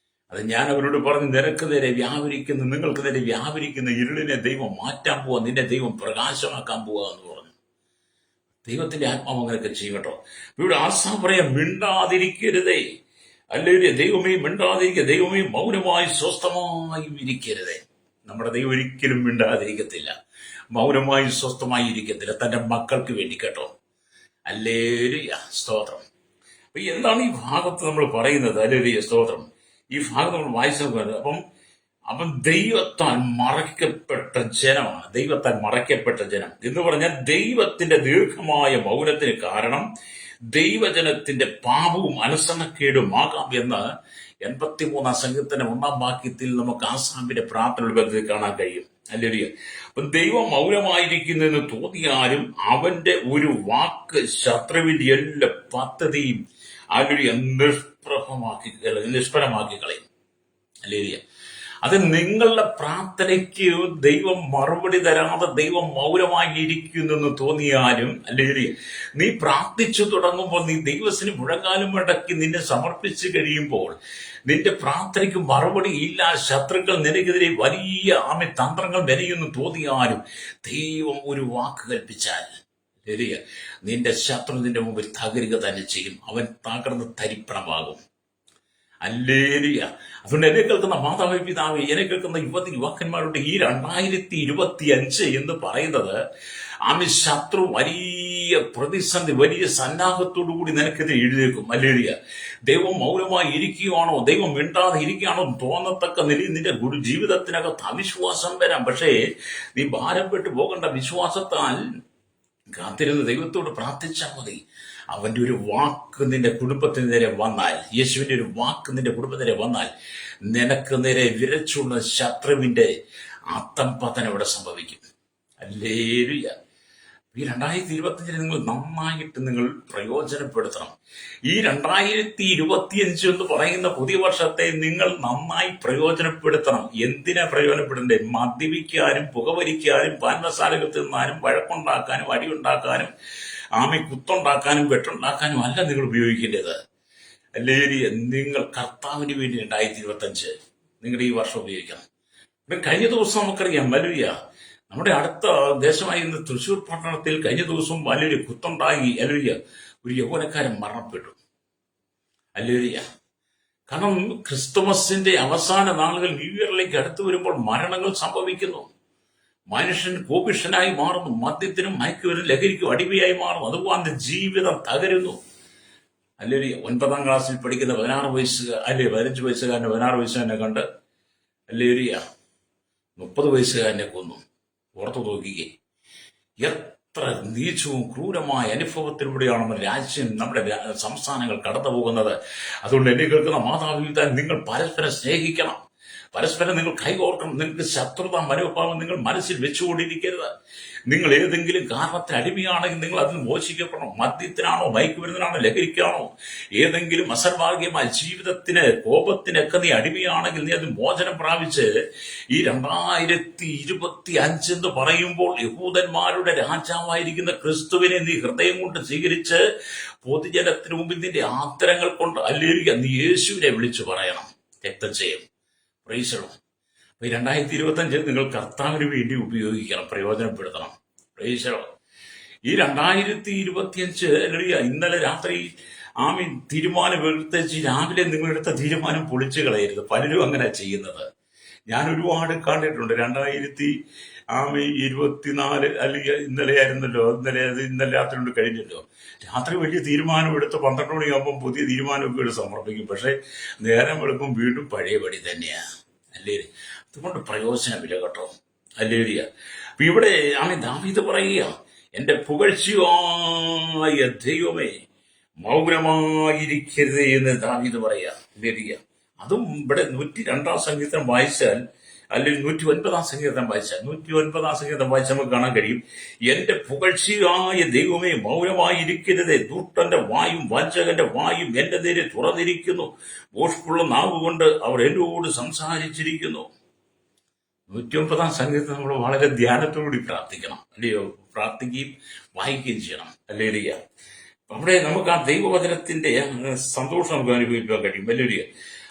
അത് ഞാൻ അവരോട് പറഞ്ഞു, നിനക്ക് നേരെ വ്യാപരിക്കുന്ന, നിങ്ങൾക്ക് നേരെ വ്യാപരിക്കുന്ന ഇരുളിനെ ദൈവം മാറ്റാൻ പോവാ, നിന്നെ ദൈവം പ്രകാശമാക്കാൻ പോവാ എന്ന് പറഞ്ഞു. ദൈവത്തിന്റെ ആത്മാവ് അങ്ങനെയൊക്കെ ചെയ്യട്ടോ. ഇവിടെ ആസാഫ് പറയാം, മിണ്ടാതിരിക്കരുതേ, അല്ലെങ്കിൽ ദൈവമേ മിണ്ടാതിരിക്കുക, ദൈവമേ മൗനമായി സ്വസ്ഥമായി ഇരിക്കരുതേ. നമ്മുടെ ദൈവം ഒരിക്കലും മിണ്ടാതിരിക്കത്തില്ല, മൗനമായി സ്വസ്ഥമായി ഇരിക്കത്തില്ല, തന്റെ മക്കൾക്ക് വേണ്ടി കേട്ടോ. ഹല്ലേലൂയ, സ്തോത്രം. അപ്പൊ എന്താണ് ഈ ഭാഗത്ത് നമ്മൾ പറയുന്നത്? ഹല്ലേലൂയ, സ്തോത്രം. ഈ ഭാഗം നമ്മൾ വായിച്ചു നോക്കുന്നത്, അപ്പം ദൈവത്താൽ മറയ്ക്കപ്പെട്ട ജനമാണ്. ദൈവത്താൽ മറയ്ക്കപ്പെട്ട ജനം എന്ന് പറഞ്ഞാൽ ദൈവത്തിന്റെ ദീർഘമായ മൗനത്തിന് കാരണം ദൈവജനത്തിന്റെ പാപവും അനുസരണക്കേടുമാകാം എന്ന് 83 സങ്കീർത്തനം 1-ാം വാക്യത്തിൽ നമുക്ക് ആസാഫിന്റെ പ്രാർത്ഥനയുടെ കാണാൻ കഴിയും. ഹല്ലേലൂയ. അപ്പൊ ദൈവം മൗനമായിരിക്കുന്നെന്ന് തോന്നിയാലും അവന്റെ ഒരു വാക്ക് ശത്രുവിന്റെ എല്ലാ പദ്ധതിയും ഹല്ലേലൂയ നിഷ്ഫലമാക്കി കളയും. ഹല്ലേലൂയ. അത് നിങ്ങളുടെ പ്രാർത്ഥനയ്ക്ക് ദൈവം മറുപടി തരാതെ ദൈവം മൗനമായി ഇരിക്കുന്നെന്ന് തോന്നിയാലും, അല്ലെങ്കിൽ നീ പ്രാർത്ഥിച്ചു തുടങ്ങുമ്പോൾ നീ ദൈവത്തിന് മുഴങ്ങാലും മടക്കി നിന്നെ സമർപ്പിച്ചു കഴിയുമ്പോൾ നിന്റെ പ്രാർത്ഥനയ്ക്ക് മറുപടി ഇല്ല, ശത്രുക്കൾ നിനക്കെതിരെ വലിയ തന്ത്രങ്ങൾ മെനയെന്ന് തോന്നിയാലും ദൈവം ഒരു വാക്ക് കൽപ്പിച്ചാൽ നിന്റെ ശത്രു നിന്റെ മുമ്പിൽ തകരുക തന്നെ ചെയ്യും. അവൻ തകർന്ന് തരിപ്പണമാകും. അല്ലേലിയ. അതുകൊണ്ട് എന്നെ കേൾക്കുന്ന മാതാവേ, പിതാവേ, എന്നെ കേൾക്കുന്ന യുവാക്കന്മാരുടെ ഈ 2025 എന്ന് പറയുന്നത് ശത്രു വലിയ പ്രതിസന്ധി, വലിയ സന്നാഹത്തോടു കൂടി നിനക്കെതിരെ എഴുതേക്കും. അല്ലേലിയ. ദൈവം മൗനമായി ഇരിക്കുകയാണോ, ദൈവം മിണ്ടാതെ ഇരിക്കുകയാണോ തോന്നത്തക്ക നിലയിൽ നിന്റെ ജീവിതത്തിനകത്ത് അവിശ്വാസം വരാം. പക്ഷേ നീ ഭാരപ്പെട്ടു പോകേണ്ട. വിശ്വാസത്താൽ കാത്തിരുന്ന് ദൈവത്തോട് പ്രാർത്ഥിച്ചാൽ മതി. അവന്റെ ഒരു വാക്ക് നിന്റെ കുടുംബത്തിന് നേരെ വന്നാൽ, യേശുവിന്റെ ഒരു വാക്ക് നിന്റെ കുടുംബത്തിന് നേരെ വന്നാൽ, നിനക്ക് നേരെ വിരച്ചുള്ള ശത്രുവിന്റെ പതനം ഇവിടെ സംഭവിക്കും. ഹല്ലേലൂയ. ഈ 2025 നിങ്ങൾ നന്നായിട്ട് നിങ്ങൾ പ്രയോജനപ്പെടുത്തണം. ഈ 2025 എന്ന് പറയുന്ന പുതിയ വർഷത്തെ നിങ്ങൾ നന്നായി പ്രയോജനപ്പെടുത്തണം. എന്തിനാ പ്രയോജനപ്പെടേണ്ടത്? മദ്യപിക്കാനും പുകവലിക്കാനും പാൻമസാലകൾ തിന്നാനും വഴക്കുണ്ടാക്കാനും അടിയുണ്ടാക്കാനും കുത്തുണ്ടാക്കാനും വെട്ടുണ്ടാക്കാനും അല്ല നിങ്ങൾ ഉപയോഗിക്കേണ്ടത്. അല്ലെങ്കിൽ നിങ്ങൾ കർത്താവിന് വേണ്ടി 2025 നിങ്ങളുടെ ഈ വർഷം ഉപയോഗിക്കണം. കഴിഞ്ഞ ദിവസം നമുക്കറിയാം, വലിയ നമ്മുടെ അടുത്ത ദേശമായി ഇന്ന് തൃശ്ശൂർ പട്ടണത്തിൽ കഴിഞ്ഞ ദിവസം വലിയൊരു കുത്തുണ്ടായി. അല്ലേലൂയ. ഒരു യൗവനക്കാരൻ മരണപ്പെട്ടു. അല്ലേലൂയ. കാരണം ക്രിസ്തുമസിന്റെ അവസാന നാളുകൾ, ന്യൂ ഇയറിലേക്ക് അടുത്തു വരുമ്പോൾ മരണങ്ങൾ സംഭവിക്കുന്നു. മനുഷ്യൻ കോപിഷ്ഠനായി മാറുന്നു. മദ്യത്തിനും മയക്കുമരുന്നും ലഹരിക്കും അടിമയായി മാറുന്നു. അതുപോലെ ജീവിതം തകരുന്നു. അല്ലെങ്കിൽ 9ാം ക്ലാസ്സിൽ പഠിക്കുന്ന 15 വയസ്സുകാരനെ 16 വയസ്സുകാരനെ കണ്ട് അല്ലെങ്കിൽ 30 വയസ്സുകാരനെ കൊന്നു. ഓർത്തു നോക്കിക്കേ, എത്ര നീചവും ക്രൂരമായ അനുഭവത്തിലൂടെയാണ് നമ്മുടെ സംസ്ഥാനങ്ങൾ കടന്നു പോകുന്നത്. അതുകൊണ്ട് എന്നെ കേൾക്കുന്ന മാതാപിതാ, നിങ്ങൾ പരസ്പരം സ്നേഹിക്കണം, പരസ്പരം നിങ്ങൾ കൈകോർക്കണം. നിങ്ങൾക്ക് ശത്രുതാ മനോഭാവം നിങ്ങൾ മനസ്സിൽ വെച്ചുകൊണ്ടിരിക്കരുത്. നിങ്ങൾ ഏതെങ്കിലും കാരണത്തിന് അടിമയാണെങ്കിൽ നിങ്ങൾ അതിന് മോചിക്കപ്പെടണം. മദ്യത്തിനാണോ, മയക്കുമരുന്നിനാണോ, ലഹരിക്കാണോ, ഏതെങ്കിലും അസർഭാഗ്യമായ ജീവിതത്തിന്, കോപത്തിനൊക്കെ നീ അടിമയാണെങ്കിൽ നീ അത് മോചനം പ്രാപിച്ച് ഈ 2025 എന്ന് പറയുമ്പോൾ യഹൂദന്മാരുടെ രാജാവായിരിക്കുന്ന ക്രിസ്തുവിനെ നീ ഹൃദയം കൊണ്ട് സ്വീകരിച്ച് പൊതുജനത്തിന് മുമ്പിൽ നിന്റെ ആദരങ്ങൾ കൊണ്ട് അല്ലെങ്കിൽ നീ യേശുവിനെ വിളിച്ചു പറയണം. രക്തം ചെയ്യും. പ്രൈസണം. 2025 നിങ്ങൾ കർത്താവിന് വേണ്ടി ഉപയോഗിക്കണം, പ്രയോജനപ്പെടുത്തണം. പ്രൈസണം. ഈ 2025 ഇന്നലെ രാത്രി തീരുമാനം എടുത്തേച്ച് രാവിലെ നിങ്ങളെടുത്ത തീരുമാനം പൊളിച്ചു കളയരുത്. പലരും അങ്ങനെ ചെയ്യുന്നത് ഞാൻ ഒരുപാട് കണ്ടിട്ടുണ്ട്. 2024 അല്ലെങ്കിൽ ഇന്നലെ ആയിരുന്നല്ലോ, ഇന്നലെ രാത്രി കൊണ്ട് കഴിഞ്ഞല്ലോ. രാത്രി വലിയ തീരുമാനം എടുത്ത് 12 മണിയാകുമ്പോൾ പുതിയ തീരുമാനമൊക്കെ സമർപ്പിക്കും. പക്ഷെ നേരം വെളുപ്പം വീണ്ടും പഴയപടി തന്നെയാണ്. അല്ലേ? അതുകൊണ്ട് പ്രയോജനമില്ല കേട്ടോ. അല്ലേലിയ. അപ്പൊ ഇവിടെ ദാവീദ് പറയുക, എന്റെ പുകഴ്ചയായ ദൈവമേ മൗനമായിരിക്കരുത് എന്ന് ദാവീദ് പറയുക. അല്ലേലിയ. അതും ഇവിടെ 102-ാം സങ്കീർത്തനം വായിച്ചാൽ, അല്ലെങ്കിൽ 109-ാം സങ്കീർത്തനം വായിച്ചാൽ, 109-ാം സങ്കീർത്തനം വായിച്ചാൽ നമുക്ക് കാണാൻ കഴിയും, എന്റെ പുകഴ്ചയായ ദൈവമേ മൗനമായിരിക്കരുത്. ദുഷ്ടന്റെ വായും വഞ്ചകന്റെ വായും എന്റെ നേരെ തുറന്നിരിക്കുന്നു. മോഷ്കുള്ള നാവുകൊണ്ട് അവർ എന്നോട് സംസാരിച്ചിരിക്കുന്നു. 109-ാം സങ്കീർത്തനം നമ്മൾ വളരെ ധ്യാനത്തോടുകൂടി പ്രാർത്ഥിക്കണം. അല്ലയോ? പ്രാർത്ഥിക്കുകയും വായിക്കുകയും ചെയ്യണം. അല്ലേലിയ. അവിടെ നമുക്ക് ആ ദൈവവചനത്തിന്റെ സന്തോഷം നമുക്ക് അനുഭവിക്കാൻ കഴിയും. അല്ലേലിയ.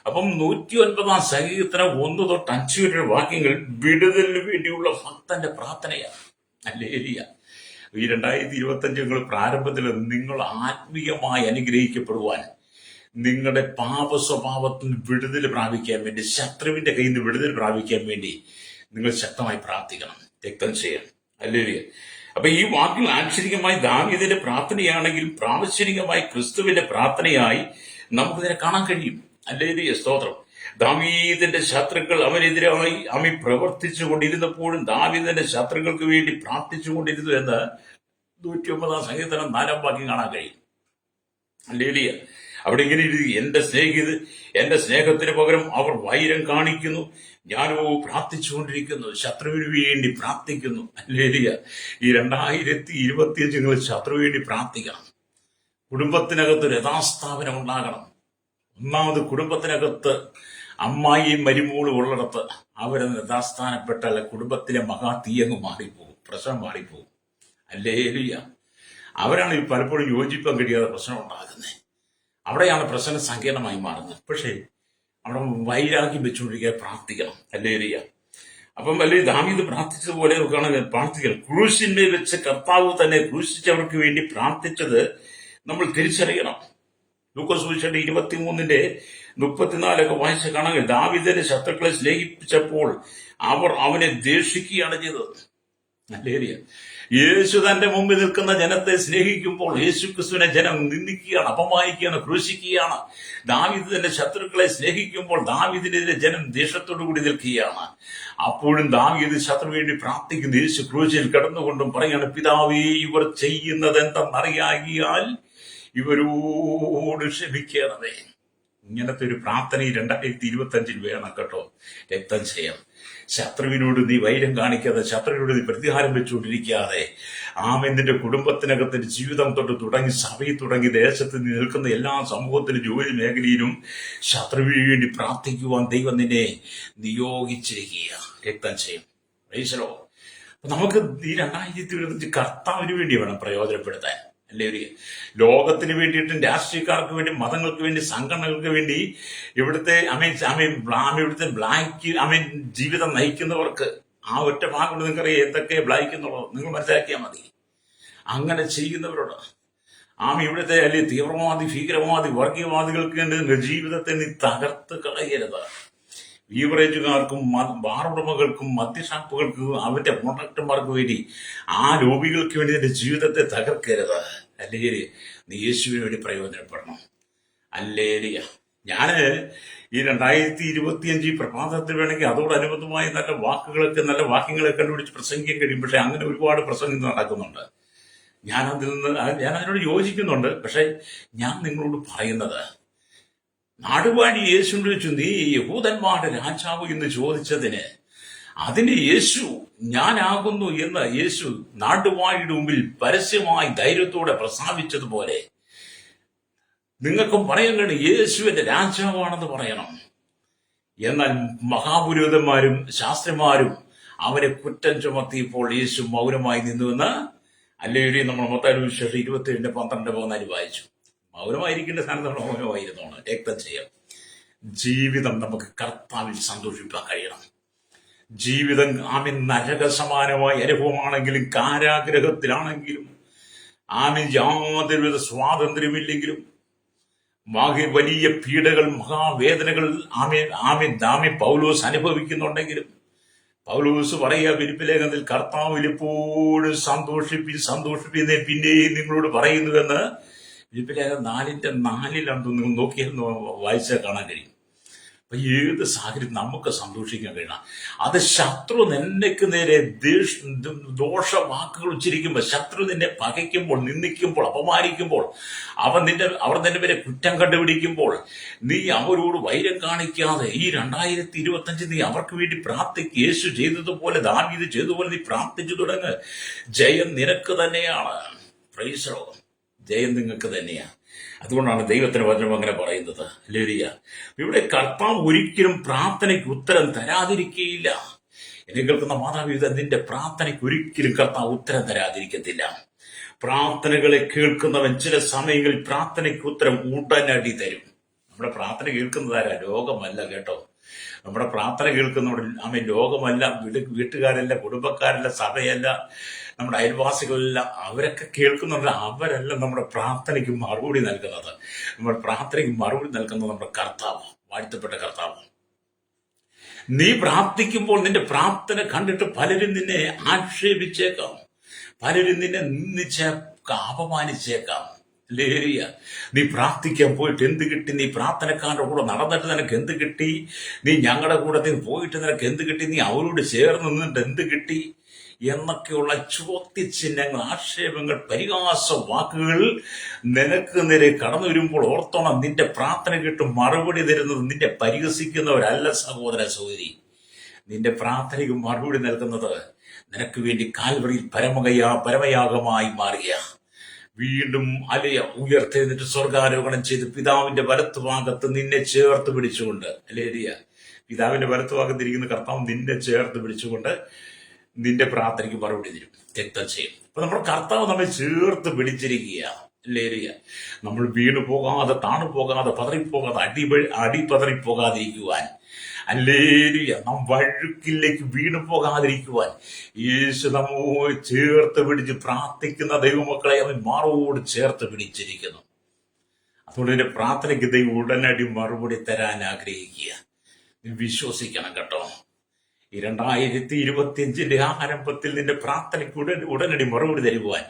അപ്പം 109-ാം സങ്കീർത്തനം 1 തൊട്ട് 5 വരെയുള്ള വാക്യങ്ങൾ വിടുതലിന് വേണ്ടിയുള്ള ഭക്തന്റെ പ്രാർത്ഥനയാണ്. അല്ലേലിയ. ഈ 2025 പ്രാരംഭത്തിൽ നിങ്ങൾ ആത്മീയമായി അനുഗ്രഹിക്കപ്പെടുവാൻ, നിങ്ങളുടെ പാപ സ്വഭാവത്തിൽ വിടുതൽ പ്രാപിക്കാൻ വേണ്ടി, ശത്രുവിന്റെ കയ്യിൽ നിന്ന് വിടുതൽ പ്രാപിക്കാൻ വേണ്ടി നിങ്ങൾ ശക്തമായി പ്രാർത്ഥിക്കണം, രക്തം ചെയ്യണം. അല്ലേലിയ. അപ്പൊ ഈ വാക്കിൽ ആക്ഷരികമായി ദാവീദിന്റെ പ്രാർത്ഥനയാണെങ്കിലും പ്രാവശ്യനികമായി ക്രിസ്തുവിന്റെ പ്രാർത്ഥനയായി നമുക്കിതിനെ കാണാൻ കഴിയും. അല്ലേലിയ. സ്തോത്രം. ദാവീദിന്റെ ശത്രുക്കൾ അവനെതിരായി പ്രവർത്തിച്ചു കൊണ്ടിരുന്നപ്പോഴും ദാവീദിന്റെ ശത്രുക്കൾക്ക് വേണ്ടി പ്രാർത്ഥിച്ചു കൊണ്ടിരുന്നു എന്ന് 109-ാം സങ്കീർത്തനം 4-ാം വാക്യം കാണാൻ കഴിയും. അല്ലേലിയ. അവിടെ ഇങ്ങനെ എഴുതി, എന്റെ സ്നേഹത്തിന് പകരം അവർ വൈരം കാണിക്കുന്നു, ഞാനോ പ്രാർത്ഥിച്ചുകൊണ്ടിരിക്കുന്നു, ശത്രുവിന് വേണ്ടി പ്രാർത്ഥിക്കുന്നു. അല്ലേലിയ. ഈ 2025 നിങ്ങൾ ശത്രുവിന് വേണ്ടി പ്രാർത്ഥിക്കണം. കുടുംബത്തിനകത്ത് ഒരു യഥാസ്ഥാപനം ഉണ്ടാകണം. ഒന്നാമത് കുടുംബത്തിനകത്ത് അമ്മായിയും മരുമോളും ഉള്ളിടത്ത് അവരെ യഥാസ്ഥാനപ്പെട്ടാൽ കുടുംബത്തിലെ മഹാ തീയങ്ങ് മാറിപ്പോകും, പ്രശ്നം മാറിപ്പോകും. ഹല്ലേലൂയ. അവരാണ് ഈ പലപ്പോഴും യോജിപ്പാൻ കഴിയാതെ പ്രശ്നം ഉണ്ടാകുന്നത്. അവിടെയാണ് പ്രശ്നം സങ്കീർണമായി മാറുന്നത്. പക്ഷേ അവിടെ വൈരാഗ്യം വെച്ചുകൊണ്ടിരിക്കുക, പ്രാർത്ഥിക്കണം. ഹല്ലേലൂയ. അപ്പം വലിയ ദാവീദ് പ്രാർത്ഥിച്ചതുപോലെ നമുക്കാണ് പ്രാർത്ഥിക്കണം. ക്രൂശിന്മേൽ വെച്ച് കർത്താവ് തന്നെ ക്രൂശിച്ചവർക്ക് വേണ്ടി പ്രാർത്ഥിച്ചത് നമ്മൾ തിരിച്ചറിയണം. ലൂക്കോസ് സുവിശേഷം 23:34 വായിച്ച് കാണാൻ, ദാവീദിന്റെ ശത്രുക്കളെ സ്നേഹിപ്പിച്ചപ്പോൾ അവർ അവനെ ദ്വേഷിക്കുകയാണ് ചെയ്തത്. ഹല്ലേലൂയ. യേശു തന്റെ മുമ്പിൽ നിൽക്കുന്ന ജനത്തെ സ്നേഹിക്കുമ്പോൾ യേശു ക്രിസ്തുവിനെ ജനം നിന്ദിക്കുകയാണ്, അപമാനിക്കുകയാണ്, ക്രൂശിക്കുകയാണ്. ദാവീദ് തന്റെ ശത്രുക്കളെ സ്നേഹിക്കുമ്പോൾ ദാവീദിനെതിരെ ജനം ദേഷ്യത്തോടു കൂടി നിൽക്കുകയാണ്. അപ്പോഴും ദാവീദ് ശത്രു വേണ്ടി പ്രാർത്ഥിക്കുന്ന യേശു ക്രൂശിൽ കിടന്നുകൊണ്ടും പറയാണ്, പിതാവേ, ഇവർ ചെയ്യുന്നത് എന്തെന്നറിയാകിയാൽ ഇവരോട് ക്ഷമിക്കണമേ. ഇങ്ങനത്തെ ഒരു പ്രാർത്ഥന 2025 വേണം കേട്ടോ. രക്തം ചെയ്യാം. ശത്രുവിനോട് നീ വൈരം കാണിക്കാതെ, ശത്രുവിനോട് നീ പ്രതികാരം വെച്ചുകൊണ്ടിരിക്കാതെ, നിന്റെ കുടുംബത്തിനകത്തിന്റെ ജീവിതം തൊട്ട് തുടങ്ങി, സഭയിൽ തുടങ്ങി, ദേശത്ത് നീ നിൽക്കുന്ന എല്ലാ സമൂഹത്തിലും ജോലി മേഖലയിലും ശത്രുവിന് വേണ്ടി പ്രാർത്ഥിക്കുവാൻ ദൈവം നിന്നെ നിയോഗിച്ചിരിക്കുക. രക്തം ചെയ്യും. പ്രൈസ്. നമുക്ക് ഈ 2025 കർത്താവിന് വേണ്ടി വേണം പ്രയോജനപ്പെടുത്താൻ. അല്ലേ? ഒരു ലോകത്തിന് വേണ്ടിയിട്ടും രാഷ്ട്രീയക്കാർക്ക് വേണ്ടി, മതങ്ങൾക്ക് വേണ്ടി, സംഘടനകൾക്ക് വേണ്ടി, ഇവിടുത്തെ ഇവിടുത്തെ ബ്ലാക്ക് ജീവിതം നയിക്കുന്നവർക്ക് ആ ഒറ്റ ഭാഗം നിങ്ങൾക്കറിയാം എന്തൊക്കെ ബ്ലാക്കുന്നുള്ളത്. നിങ്ങൾ മനസ്സിലാക്കിയാൽ മതി. അങ്ങനെ ചെയ്യുന്നവരോട് ഇവിടുത്തെ അല്ലെ തീവ്രവാദി, ഭീകരവാദി, വർഗീയവാദികൾക്ക് വേണ്ടി ജീവിതത്തെ നീ തകർത്ത് കളയരുത്. ബീവറേജുകാർക്കും ബാറുടമകൾക്കും മദ്യഷാപ്പുകൾക്കും അവരുടെ കോൺട്രാക്ടർമാർക്ക് വേണ്ടി, ആ ലോബികൾക്ക് വേണ്ടി നിന്റെ ജീവിതത്തെ തകർക്കരുത്. അല്ലെങ്കിൽ നീ യേശുവിന് വേണ്ടി പ്രയോജനപ്പെടണം. അല്ലേലിയ. ഞാന് ഈ 2025 പ്രഭാതത്തിൽ വേണമെങ്കിൽ അതോടനുബന്ധമായി നല്ല വാക്യങ്ങളൊക്കെ കണ്ടുപിടിച്ച് പ്രസംഗിക്കാൻ കഴിയും. പക്ഷെ അങ്ങനെ ഒരുപാട് പ്രസംഗം നടക്കുന്നുണ്ട്. ഞാൻ അതിനോട് യോജിക്കുന്നുണ്ട്. പക്ഷെ ഞാൻ നിങ്ങളോട് പറയുന്നത്, നാടുവാഴി യേശുവിനെ വെച്ചു നീ യഹൂദന്മാരുടെ രാജാവ് എന്ന് ചോദിച്ചതിന് അതിന് യേശു ഞാനാകുന്നു എന്ന് യേശു നാടുവാഴിയുടെ മുമ്പിൽ പരസ്യമായി ധൈര്യത്തോടെ പ്രസ്താവിച്ചതുപോലെ നിങ്ങൾക്കും പറയാൻ കഴിയും യേശുവിന്റെ രാജാവാണെന്ന് പറയണം. എന്നാൽ മഹാപുരോഹിതന്മാരും ശാസ്ത്രിമാരും അവരെ കുറ്റം ചുമത്തിയപ്പോൾ യേശു മൗനമായി നിന്നുവെന്ന് അല്ലെങ്കിൽ നമ്മൾ മത്തായി സുവിശേഷം 27:12-14 വായിച്ചു. മൗനമായിരിക്കേണ്ട സ്ഥാനത്ത് നമ്മൾ മൗനമായിരുന്നോണം. രക്തം ചെയ്യാം. ജീവിതം നമുക്ക് കർത്താവിൽ സന്തോഷിപ്പാൻ കഴിയണം. ജീവിതം നരക സമാനമായ അനുഭവമാണെങ്കിലും, കാരാഗ്രഹത്തിലാണെങ്കിലും, യാതൊരുവിധ സ്വാതന്ത്ര്യമില്ലെങ്കിലും, വലിയ പീഡകൾ, മഹാവേദനകൾ പൗലോസ് അനുഭവിക്കുന്നുണ്ടെങ്കിലും, പൗലോസ് പറയുക ഫിലിപ്പിലേഖനത്തിൽ, കർത്താവിൽ എപ്പോഴും സന്തോഷിപ്പിക്കുന്നേ പിന്നെയും നിങ്ങളോട് പറയുന്നുവെന്ന് ഫിലിപ്പിലേഖനം 4:4 നിങ്ങൾ നോക്കിയാൽ വായിച്ചാൽ കാണാൻ കഴിയും. അപ്പൊ ഏത് സാഹചര്യം നമുക്ക് സന്തോഷിക്കാൻ കഴിയണം. അത് ശത്രു നിന്നയ്ക്ക് നേരെ ദോഷവാക്കുകൾ ഉച്ചരിക്കുമ്പോൾ, ശത്രു നിന്നെ പകയ്ക്കുമ്പോൾ, നിന്ദിക്കുമ്പോൾ, അപമാനിക്കുമ്പോൾ, അവർ നിന്റെ പേരെ കുറ്റം കണ്ടുപിടിക്കുമ്പോൾ, നീ അവരോട് വൈരം കാണിക്കാതെ ഈ 2025 നീ അവർക്ക് വേണ്ടി പ്രാർത്ഥിക്കുക. യേശു ചെയ്തതുപോലെ, ദാവീദ് ചെയ്തതുപോലെ നീ പ്രാർത്ഥിച്ചു തുടങ്ങ്. ജയം നിനക്ക് തന്നെയാണ്. Praise the Lord. ജയം നിങ്ങൾക്ക് തന്നെയാണ്. അതുകൊണ്ടാണ് ദൈവത്തിന് വചനം അങ്ങനെ പറയുന്നത്. ഹല്ലേലൂയ. ഇവിടെ കർത്താവ് ഒരിക്കലും പ്രാർത്ഥനയ്ക്ക് ഉത്തരം തരാതിരിക്കുകയില്ല. എന്നെ കേൾക്കുന്ന മാതാപിതാ, നിന്റെ പ്രാർത്ഥനയ്ക്ക് ഒരിക്കലും കർത്താവ് ഉത്തരം തരാതിരിക്കത്തില്ല. പ്രാർത്ഥനകളെ കേൾക്കുന്നവൻ ചില സമയങ്ങളിൽ പ്രാർത്ഥനയ്ക്ക് ഉത്തരം ഉടനടി തരും. നമ്മുടെ പ്രാർത്ഥന കേൾക്കുന്നതാരാ? ലോകമല്ല കേട്ടോ. നമ്മുടെ പ്രാർത്ഥന കേൾക്കുന്നവർ ലോകമല്ല, വീട്ടുകാരല്ല, കുടുംബക്കാരല്ല, സഭയല്ല, നമ്മുടെ അയൽവാസികളല്ല. അവരൊക്കെ കേൾക്കുന്നുണ്ട്. അവരല്ല നമ്മുടെ പ്രാർത്ഥനയ്ക്ക് മറുപടി നൽകുന്നത്. നമ്മുടെ പ്രാർത്ഥനയ്ക്ക് മറുപടി നൽകുന്നത് നമ്മുടെ കർത്താവ്, വാഴ്ത്തപ്പെട്ട കർത്താവ്. നീ പ്രാർത്ഥിക്കുമ്പോൾ നിന്റെ പ്രാർത്ഥന കണ്ടിട്ട് പലരും നിന്നെ ആക്ഷേപിച്ചേക്കാം, പലരും നിന്നെ നിന്ദിച്ചേക്കാം, അപമാനിച്ചേക്കാം. ലേരിയ. നീ പ്രാർത്ഥിക്കാൻ പോയിട്ട് എന്ത് കിട്ടി? നീ പ്രാർത്ഥനക്കാരുടെ കൂടെ നടന്നിട്ട് നിനക്ക് എന്ത് കിട്ടി? നീ ഞങ്ങളുടെ കൂടെ പോയിട്ട് നിനക്ക് എന്ത് കിട്ടി? നീ അവരോട് ചേർന്ന് നിന്നിട്ട് എന്ത് കിട്ടി? എന്നൊക്കെയുള്ള ചോദ്യചിഹ്നങ്ങൾ, ആക്ഷേപങ്ങൾ, പരിഹാസ വാക്കുകൾ നിനക്ക് നേരെ കടന്നു വരുമ്പോൾ ഓർത്തോണം, നിന്റെ പ്രാർത്ഥന കേട്ട് മറുപടി തരുന്നത് നിന്നെ പരിഹസിക്കുന്നവരല്ല സഹോദര സഹോദരി. നിന്റെ പ്രാർത്ഥനയ്ക്ക് മറുപടി നൽകുന്നത് നിനക്ക് വേണ്ടി കാൽവറിയിൽ പരമയാഗമായി മാറിയ വീണ്ടും അലിയ ഉയർത്തെഴുന്നിട്ട് സ്വർഗാരോഹണം ചെയ്ത് പിതാവിന്റെ വലത്തുഭാഗത്ത് നിന്നെ ചേർത്ത് പിടിച്ചുകൊണ്ട് അല്ലേരിയ പിതാവിന്റെ വലത്തുഭാഗത്തിരിക്കുന്ന കർത്താവ് നിന്നെ ചേർത്ത് പിടിച്ചുകൊണ്ട് നിന്റെ പ്രാർത്ഥനയ്ക്ക് മറുപടി തരും, രക്തം ചെയ്യും. അപ്പൊ നമ്മൾ കർത്താവ് നമ്മെ ചേർത്ത് പിടിച്ചിരിക്കുക അല്ലേരിയ. നമ്മൾ വീണു പോകാതെ, താണു പോകാതെ, പതറിപ്പോകാതെ, അടി പതറിപ്പോകാതിരിക്കുവാൻ അല്ലേരിയ, നാം വഴുക്കിലേക്ക് വീണു പോകാതിരിക്കുവാൻ യേശു നമ്മോ ചേർത്ത് പിടിച്ച് പ്രാർത്ഥിക്കുന്ന ദൈവമക്കളെ അവൻ മാറോട് ചേർത്ത് പിടിച്ചിരിക്കുന്നു. അതുകൊണ്ട് എന്റെ പ്രാർത്ഥനയ്ക്ക് ദൈവം ഉടനടി മറുപടി തരാൻ ആഗ്രഹിക്കുക. നീ വിശ്വസിക്കണം കേട്ടോ. ഈ 2025 ആരംഭത്തിൽ നിന്റെ പ്രാർത്ഥനയ്ക്ക് ഉടനടി മറുപടി തരുവാൻ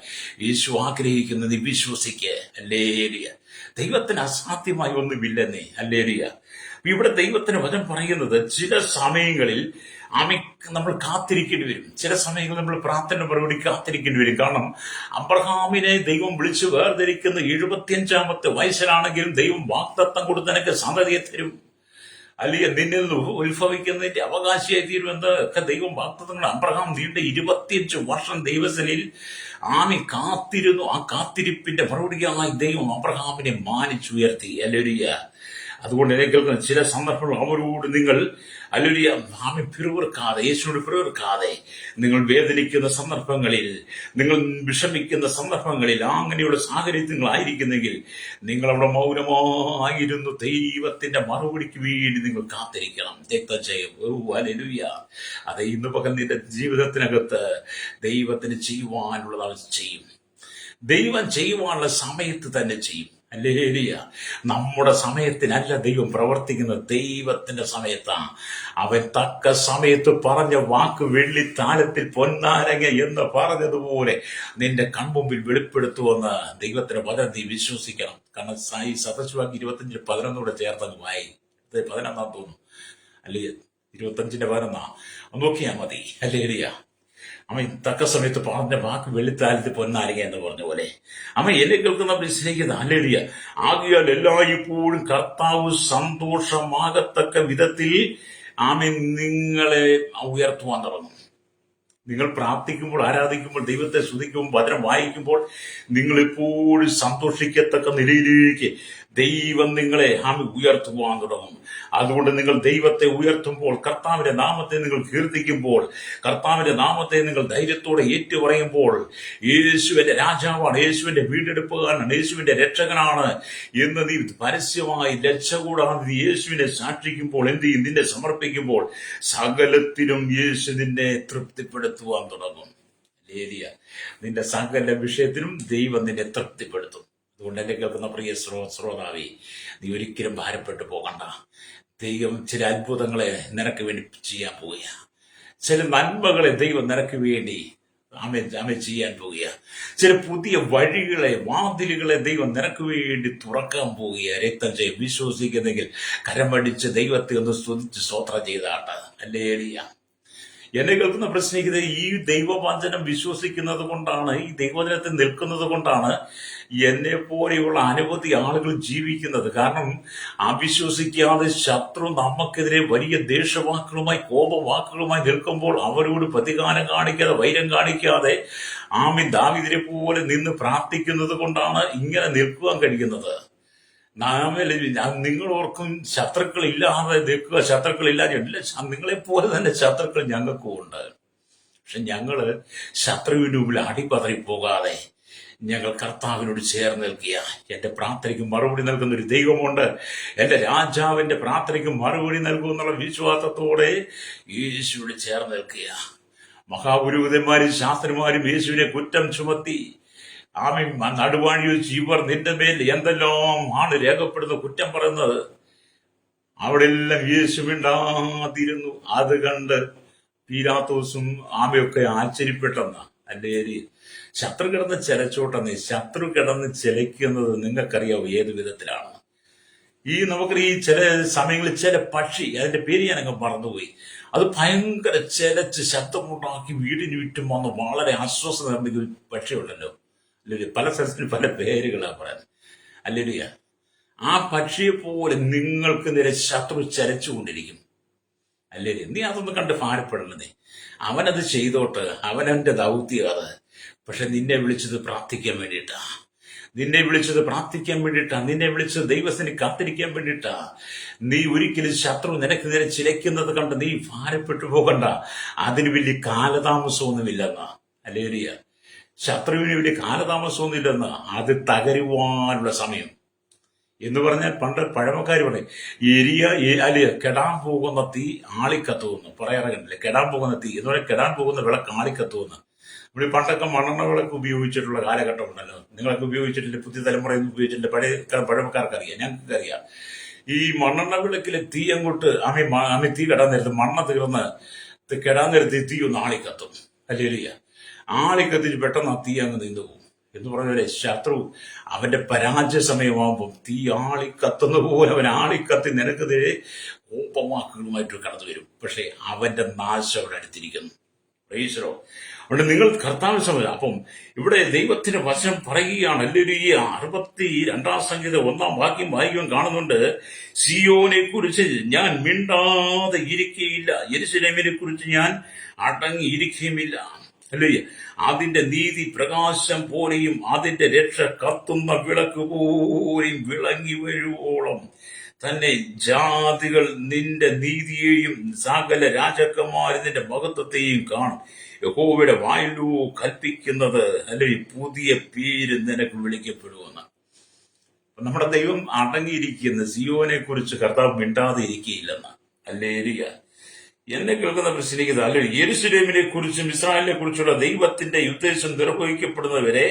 യേശു ആഗ്രഹിക്കുന്നത് നീ വിശ്വസിക്കുക. അല്ലേലിയ. ദൈവത്തിന് അസാധ്യമായി ഒന്നുമില്ലെന്നേ. അല്ലേലിയ. ഇവിടെ ദൈവത്തിന് വചനം പറയുന്നത് ചില സമയങ്ങളിൽ നമ്മൾ കാത്തിരിക്കേണ്ടി വരും. ചില സമയങ്ങളിൽ നമ്മൾ പ്രാർത്ഥന മറുപടി കാത്തിരിക്കേണ്ടി വരും. കാരണം അബ്രഹാമിനെ ദൈവം വിളിച്ചു വേർതിരിക്കുന്ന 75-ാമത്തെ വയസ്സിലാണെങ്കിലും ദൈവം വാഗ്ദത്തം കൊടുത്ത് നിനക്ക് സന്തതിയെ തരും, അല്ലെങ്കിൽ നിന്നിൽ നിന്ന് ഉത്ഭവിക്കുന്നതിന്റെ അവകാശിയായി തീരുമെന്ന് ഒക്കെ ദൈവം വാഗ്ദത്തങ്ങൾ. അബ്രഹാം നീണ്ട 25 വർഷം ദൈവസനിൽ കാത്തിരുന്നു. ആ കാത്തിരിപ്പിന്റെ മറുപടിയായി ദൈവം അബ്രഹാമിനെ മാനിച്ചുയർത്തി. അല്ലേലൂയ. അതുകൊണ്ട് എന്നെ കേൾക്കുന്ന ചില സന്ദർഭങ്ങൾ അവരോട് നിങ്ങൾ അല്ലേലൂയ പിറുവിറുക്കാതെ, യേശുവിനോട് പിറുവിറുക്കാതെ, നിങ്ങൾ വേദനിക്കുന്ന സന്ദർഭങ്ങളിൽ, നിങ്ങൾ വിഷമിക്കുന്ന സന്ദർഭങ്ങളിൽ, അങ്ങനെയുള്ള സാഹചര്യത്തിൽ നിങ്ങളായിരിക്കുന്നെങ്കിൽ നിങ്ങൾ അവിടെ മൗനമായിരുന്നു ദൈവത്തിന്റെ മറുപടിക്ക് വേണ്ടി നിങ്ങൾ കാത്തിരിക്കണം. രക്തം ചെയ്യും. ഹല്ലേലൂയ. അത് ഇന്ന് പകൽ നിന്റെ ജീവിതത്തിനകത്ത് ദൈവത്തിന് ചെയ്യുവാനുള്ളത് അവൻ ചെയ്യും. ദൈവം ചെയ്യുവാനുള്ള സമയത്ത് തന്നെ ചെയ്യും. ഹല്ലേലൂയ. നമ്മുടെ സമയത്തിനല്ല ദൈവം പ്രവർത്തിക്കുന്നത്, ദൈവത്തിന്റെ സമയത്താണ്. അവൻ തക്ക സമയത്ത് പറഞ്ഞ വാക്ക് വെള്ളിത്താലത്തിൽ പൊന്നാരങ്ങ എന്ന് പറഞ്ഞതുപോലെ നിന്റെ കൺമുമ്പിൽ വെളിപ്പെടുത്തുമെന്ന് ദൈവത്തിന്റെ വചനം നീ വിശ്വസിക്കണം. കാരണം സായി സദസ്വാക്ക് 25-11 ചേർത്തങ്ങ് വായി. 11 തോന്നുന്നു, അല്ലേ? 25-11 നോക്കിയാ മതി. ഹല്ലേലൂയ. അവൻ തക്ക സമയത്ത് പറഞ്ഞ വാക്ക് വെള്ളിത്താലത്തിൽ പൊന്നാരിക എന്ന് പറഞ്ഞ പോലെ അവൻ എന്നെ കേൾക്കുന്ന സ്നേഹിക്കുന്ന ഹല്ലേലൂയ. ആകയാൽ എല്ലായ്പ്പോഴും കർത്താവ് സന്തോഷമാകത്തക്ക വിധത്തിൽ അവൻ നിങ്ങളെ ഉയർത്തുവാൻ തുടങ്ങും. നിങ്ങൾ പ്രാർത്ഥിക്കുമ്പോൾ, ആരാധിക്കുമ്പോൾ, ദൈവത്തെ സ്തുതിക്കുമ്പോൾ, വചനം വായിക്കുമ്പോൾ നിങ്ങൾ എപ്പോഴും സന്തോഷിക്കത്തക്ക നിലയിലേക്ക് ദൈവം നിങ്ങളെ ഉയർത്തുവാൻ തുടങ്ങും. അതുകൊണ്ട് നിങ്ങൾ ദൈവത്തെ ഉയർത്തുമ്പോൾ, കർത്താവിന്റെ നാമത്തെ നിങ്ങൾ കീർത്തിക്കുമ്പോൾ, കർത്താവിന്റെ നാമത്തെ നിങ്ങൾ ധൈര്യത്തോടെ ഏറ്റുപറയുമ്പോൾ, യേശുവിന്റെ രാജാവാണ്, യേശുവിന്റെ വീണ്ടെടുപ്പുകാരനാണ്, യേശുവിന്റെ രക്ഷകനാണ് എന്ന് നീ പരസ്യമായി ലജ്ജ കൂടാതെ നീ യേശുവിനെ സാക്ഷിക്കുമ്പോൾ, എന്ത് ചെയ്യും? നിന്നെ സമർപ്പിക്കുമ്പോൾ സകലത്തിലും യേശു നിന്നെ തൃപ്തിപ്പെടുത്തുവാൻ തുടങ്ങും. ലേലിയ. നിന്റെ സകല വിഷയത്തിലും ദൈവം നിന്നെ തൃപ്തിപ്പെടുത്തും. അതുകൊണ്ട് എന്നെ കേൾക്കുന്ന പ്രിയ ശ്രോതാവേ, നീ ഒരിക്കലും ഭാരപ്പെട്ടു പോകണ്ട. ദൈവം ചില അത്ഭുതങ്ങളെ നിനക്ക് വേണ്ടി ചെയ്യാൻ പോവുക. ചില നന്മകളെ ദൈവം നിനക്ക് വേണ്ടി ചെയ്യാൻ പോവുക. ചില പുതിയ വഴികളെ, വാതിലുകളെ ദൈവം നിനക്ക് വേണ്ടി തുറക്കാൻ പോവുക. രക്തം ചെയ്യും. വിശ്വസിക്കുന്നെങ്കിൽ കരമടിച്ച് ദൈവത്തെ ഒന്ന് സ്തുതിച്ച് സ്തോത്രം ചെയ്താട്ട്. ഹല്ലേലൂയ. എന്നെ കേൾക്കുന്ന പ്രശ്നിക്കുന്നത് ഈ ദൈവവചനം വിശ്വസിക്കുന്നത് കൊണ്ടാണ്, ഈ ദൈവവചനത്തിൽ നിൽക്കുന്നത് കൊണ്ടാണ് എന്നെ പോലെയുള്ള അനവധി ആളുകൾ ജീവിക്കുന്നത്. കാരണം അവിശ്വസിക്കാതെ ശത്രു നമുക്കെതിരെ വലിയ ദേഷ്യവാക്കുകളുമായി, കോപവാക്കുകളുമായി നിൽക്കുമ്പോൾ അവരോട് പ്രതികാരം കാണിക്കാതെ, വൈരം കാണിക്കാതെ ദാവീദിനെ പോലെ നിന്ന് പ്രാർത്ഥിക്കുന്നത് കൊണ്ടാണ് ഇങ്ങനെ നിൽക്കുവാൻ കഴിയുന്നത്. നിങ്ങൾ ഓർക്കും ശത്രുക്കൾ ഇല്ലാതെ നിൽക്കുക, ശത്രുക്കളില്ലാതെ നിങ്ങളെപ്പോലെ തന്നെ ശത്രുക്കൾ ഞങ്ങൾക്കും ഉണ്ട്. പക്ഷെ ഞങ്ങള് ശത്രുവിന്റെ മുമ്പിൽ അടിപതറിപ്പോകാതെ ഞങ്ങൾ കർത്താവിനോട് ചേർന്ന് നിൽക്കുക. എന്റെ പ്രാർത്ഥനയ്ക്ക് മറുപടി നൽകുന്ന ഒരു ദൈവമുണ്ട്. എന്റെ രാജാവിന്റെ പ്രാർത്ഥനയ്ക്ക് മറുപടി നൽകും എന്നുള്ള വിശ്വാസത്തോടെ യേശുവിനോട് ചേർന്ന് നിൽക്കുക. മഹാപുരോഹിതന്മാരും ശാസ്ത്രിമാരും യേശുവിനെ കുറ്റം ചുമത്തി നടുവാണി വെച്ച് ഇവർ നിന്റെ മേൽ എന്തെല്ലാം ആണ് രേഖപ്പെടുന്ന കുറ്റം പറയുന്നത്. അവിടെ എല്ലാം യേശു മിണ്ടാതിരുന്നു. അത് കണ്ട് പീലാത്തോസും ആമയൊക്കെ ആശ്ചര്യപ്പെട്ടെന്ന. അല്ലേ? ശത്രു കിടന്ന് ചിലച്ചോട്ടെന്ന്. ശത്രു കിടന്ന് ചിലയ്ക്കുന്നത് നിങ്ങൾക്കറിയാവോ ഏത് വിധത്തിലാണ്? നമുക്കറിയാം, ഈ ചില സമയങ്ങളിൽ ചില പക്ഷി, അതിന്റെ പേര് ഞാനങ്ങ് മറന്നുപോയി, അത് ഭയങ്കര ചിലച്ച് ശബ്ദമുണ്ടാക്കി വീടിന് ചുറ്റും വന്ന് വളരെ അസ്വസ്ഥത നിർമ്മിക്കുന്ന ഒരു പക്ഷിയുണ്ടല്ലോ. അല്ലേ? പല സ്ഥലത്തിനും പല പേരുകളാണ് പറയുന്നത്. അല്ലേലൂയ. ആ പക്ഷിയെ പോലെ നിങ്ങൾക്ക് നേരെ ശത്രു ചരച്ചുകൊണ്ടിരിക്കും. അല്ലേ? നീ അതൊന്നും കണ്ട് ഭാരപ്പെടണേ. അവനത് ചെയ്തോട്ട്, അവനവന്റെ ദൗത്യം അത്. പക്ഷെ നിന്നെ വിളിച്ചത് പ്രാർത്ഥിക്കാൻ വേണ്ടിയിട്ടാ. നിന്നെ വിളിച്ചത് പ്രാർത്ഥിക്കാൻ വേണ്ടിയിട്ടാ, നിന്നെ വിളിച്ചത് ദൈവത്തിന് കാത്തിരിക്കാൻ വേണ്ടിയിട്ടാ. നീ ഒരിക്കലും ശത്രു നിനക്ക് നേരെ ചിലയ്ക്കുന്നത് കണ്ട് നീ ഭാരപ്പെട്ടു പോകണ്ട. അതിന് വലിയ കാലതാമസമൊന്നുമില്ലെന്നാ. ഹല്ലേലൂയ. ശത്രുവിന് വലിയ കാലതാമസമൊന്നുമില്ലെന്ന്. അത് തകരുവാനുള്ള സമയം എന്ന് പറഞ്ഞാൽ പണ്ട് പഴമക്കാർ പറയും, അല്ലെ കെടാൻ പോകുന്ന തീ ആളിക്കത്തുമെന്ന് പറയാറുണ്ടല്ലേ. കെടാൻ പോകുന്ന തീ എന്ന് പറഞ്ഞാൽ കെടാൻ പോകുന്ന വിളക്ക് ആളിക്കത്തുമെന്ന്. നമ്മൾ പണ്ടൊക്കെ മണ്ണെണ്ണ വിളക്ക് ഉപയോഗിച്ചിട്ടുള്ള കാലഘട്ടമുണ്ടല്ലോ. നിങ്ങളൊക്കെ ഉപയോഗിച്ചിട്ടില്ല, പുതിയ തലമുറയിൽ ഉപയോഗിച്ചിട്ടില്ല. പഴമക്കാർക്ക് അറിയാം, ഞങ്ങൾക്ക് അറിയാം. ഈ മണ്ണെണ്ണ വിളക്കിലെ തീ അങ്ങോട്ട് തീ കെടാൻ നേരത്ത് മണ്ണ തീർന്ന് കെടാൻ നേരത്ത് തീ ഒന്ന് ആളിക്കത്തും. ഹല്ലേലൂയ. ആളിക്കത്തിച്ച് പെട്ടെന്ന് ആ തീ അങ്ങ് നീണ്ടു പോകും എന്ന് പറഞ്ഞാലേ, ശത്രു അവന്റെ പരാജയ സമയമാകുമ്പോൾ തീ ആളിക്കത്തുന്ന പോലെ അവൻ ആളിക്കത്തി നിനക്കെതിരെ കോപവാക്കുകളുമായിട്ട് കടന്നു വരും. പക്ഷെ അവന്റെ നാശം അവിടെ അടുത്തിരിക്കുന്നു. പ്രൈസലോ. അതുകൊണ്ട് നിങ്ങൾ കർത്താവ് സമയം. അപ്പം ഇവിടെ ദൈവത്തിന്റെ വചനം പറയുകയാണ്. ഹല്ലേലൂയ. 62 സംഗീതം 1 വാക്യം വായിക്കുവാൻ കാണുന്നുണ്ട്. സിയോനെ കുറിച്ച് ഞാൻ മിണ്ടാതെ ഇരിക്കുകയില്ല, യെരൂശലേമിനെ കുറിച്ച് ഞാൻ അടങ്ങിയിരിക്കുകയുമില്ല. അല്ലേ? അതിന്റെ നീതി പ്രകാശം പോലെയും അതിന്റെ രക്ഷ കത്തുന്ന വിളക്ക് പോലെയും വിളങ്ങി വരുവോളം തന്നെ ജാതികൾ നിന്റെ നീതിയെയും സകല രാജാക്കന്മാർ നിന്റെ മഹത്വത്തെയും കാണും. യഹോവയുടെ വായിലോ കൽപ്പിക്കുന്നത്, അല്ലെ, പുതിയ പേര് നിനക്ക് വിളിക്കപ്പെടുമെന്ന്. നമ്മുടെ ദൈവം അടങ്ങിയിരിക്കുന്ന സിയോനെ കുറിച്ച് കർത്താവ് മിണ്ടാതെ ഇരിക്കുകയില്ലെന്ന്. ഹല്ലേലൂയ. എന്നെ കേൾക്കുന്ന പ്രശ്നിക്കുന്നത്, അല്ലെ, യെരൂശലേമിനെ കുറിച്ചും ഇസ്രായേലിനെ കുറിച്ചുള്ള ദൈവത്തിന്റെ ഉദ്ദേശം നിർവഹിക്കപ്പെടുന്നവരെ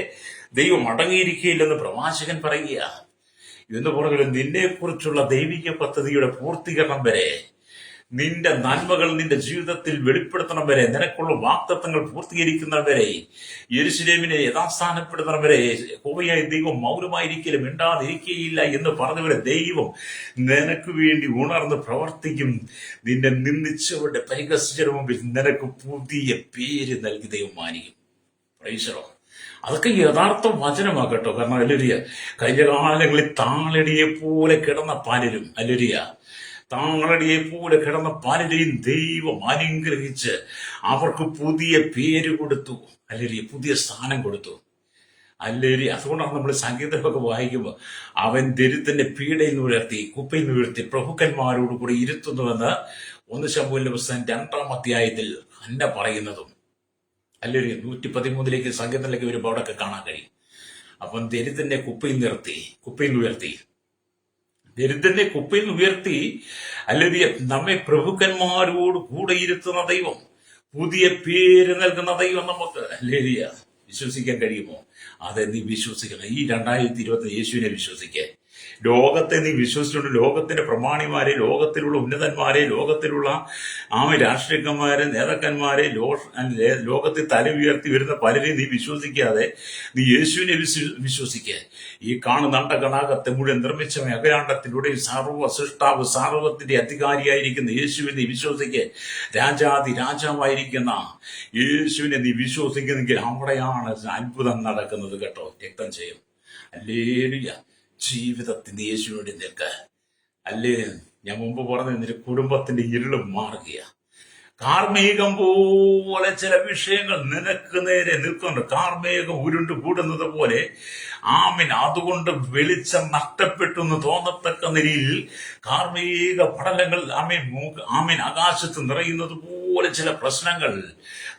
ദൈവം അടങ്ങിയിരിക്കുകയില്ലെന്ന് പ്രവാചകൻ പറയുക. എന്ന് പറഞ്ഞാൽ നിന്നെ കുറിച്ചുള്ള ദൈവിക പദ്ധതിയുടെ പൂർത്തീകരണം വരെ, നിന്റെ നന്മകൾ നിന്റെ ജീവിതത്തിൽ വെളിപ്പെടുത്തണം വരെ, നിനക്കുള്ള വാഗ്ദത്തങ്ങൾ പൂർത്തീകരിക്കുന്നവരെ, യെരൂശലേമിനെ യഥാസ്ഥാനപ്പെടുന്നവരെ യഹോവയായ ദൈവം മൗനമായിരിക്കലും മിണ്ടാതിരിക്കുകയില്ല എന്ന് പറഞ്ഞവരെ ദൈവം നിനക്ക് വേണ്ടി ഉണർന്ന് പ്രവർത്തിക്കും. നിന്നെ നിന്ദിച്ചവരുടെ പരിഹസിച്ചവരുടെ മുമ്പിൽ നിനക്ക് പുതിയ പേര് നൽകി ദൈവം മാനിക്കും. Praise the Lord. അതൊക്കെ യഥാർത്ഥ വചനമാകട്ടോ. കാരണം ഹല്ലേലൂയ, കഴിഞ്ഞ കാലങ്ങളിൽ താളടിയെ പോലെ കിടന്ന പലരും, ഹല്ലേലൂയ, താളടിയെ പോലെ കിടന്ന പലരെയും ദൈവം അനുഗ്രഹിച്ച് അവർക്ക് പുതിയ പേര് കൊടുത്തു. ഹല്ലേലൂയ, പുതിയ സ്ഥാനം കൊടുത്തു. ഹല്ലേലൂയ. അതുകൊണ്ടാണ് നമ്മൾ സംഗീതമൊക്കെ വായിക്കുമ്പോൾ അവൻ ദരിദ്രന്റെ പീഡയിൽ നിന്ന് ഉയർത്തി, കുപ്പയിൽ നിന്ന് ഉയർത്തി പ്രഭുക്കന്മാരോട് കൂടി ഇരുത്തുന്നുവെന്ന് 1 ശമൂവേലിന്റെ പുസ്തകം 2-ാം അധ്യായത്തിൽ അന്ന പറയുന്നതും. ഹല്ലേലൂയ. 113 സംഗീതത്തിലേക്ക് വരുമ്പോൾ അവിടെയൊക്കെ കാണാൻ കഴിയും. അപ്പം ദരിദ്രന്റെ കുപ്പയിൽ നിന്ന് ഉയർത്തി, ദരിദ്രന്റെ കുപ്പയിൽ നിന്ന് ഉയർത്തി, ഹല്ലേലൂയ, നമ്മെ പ്രഭുക്കന്മാരോട് കൂടെ ഇരുത്തുന്ന ദൈവം, പുതിയ പേര് നൽകുന്ന ദൈവം നമുക്ക്. ഹല്ലേലൂയ. വിശ്വസിക്കാൻ കഴിയുമോ? അതെ, നീ വിശ്വസിക്കണം. ഈ 2020 യേശുവിനെ വിശ്വസിക്കാൻ. ലോകത്തെ നീ വിശ്വസിച്ചുകൊണ്ട് ലോകത്തിന്റെ പ്രമാണിമാരെ, ലോകത്തിലുള്ള ഉന്നതന്മാരെ, ലോകത്തിലുള്ള രാഷ്ട്രീയക്കാരെ, നേതാക്കന്മാരെ, ലോകത്തിൽ തല ഉയർത്തി വരുന്ന പലരെയും നീ വിശ്വസിക്കാതെ നീ യേശുവിനെ വിശ്വസിക്കുക. ഈ കാണുന്ന അണ്ടകണാകത്തെ മുഴുവൻ നിർമ്മിച്ചവൻ, അഖിലാണ്ടത്തിലൂടെ സർവ്വ സൃഷ്ടാവ്, സർവ്വത്തിന്റെ അധികാരിയായിരിക്കുന്ന യേശുവിനെ നീ വിശ്വസിക്കുക. രാജാവായിരിക്കുന്ന യേശുവിനെ നീ വിശ്വസിക്കുന്നെങ്കിൽ അവിടെയാണ് അത്ഭുതം നടക്കുന്നത് കേട്ടോ. രക്തം ചെയ്യും. ഹല്ലേലൂയ. ജീവിതത്തിന്റെ യേശുവിനോട് നിൽക്കുക. അല്ലേ, ഞാൻ മുമ്പ് പറഞ്ഞ നിന്റെ കുടുംബത്തിന്റെ ഇരുളും മാറുക. കാർമേഘം പോലെ ചില വിഷയങ്ങൾ നിനക്ക് നേരെ നിൽക്കുന്നുണ്ട്. കാർമേഘം ഉരുണ്ടു കൂടുന്നത് പോലെ അതുകൊണ്ട് വെളിച്ചം നഷ്ടപ്പെട്ടു എന്ന് തോന്നത്തക്ക നിലയിൽ കാർമേഘ പടലങ്ങൾ ആകാശത്ത് നിറയുന്നത് പോലെ ചില പ്രശ്നങ്ങൾ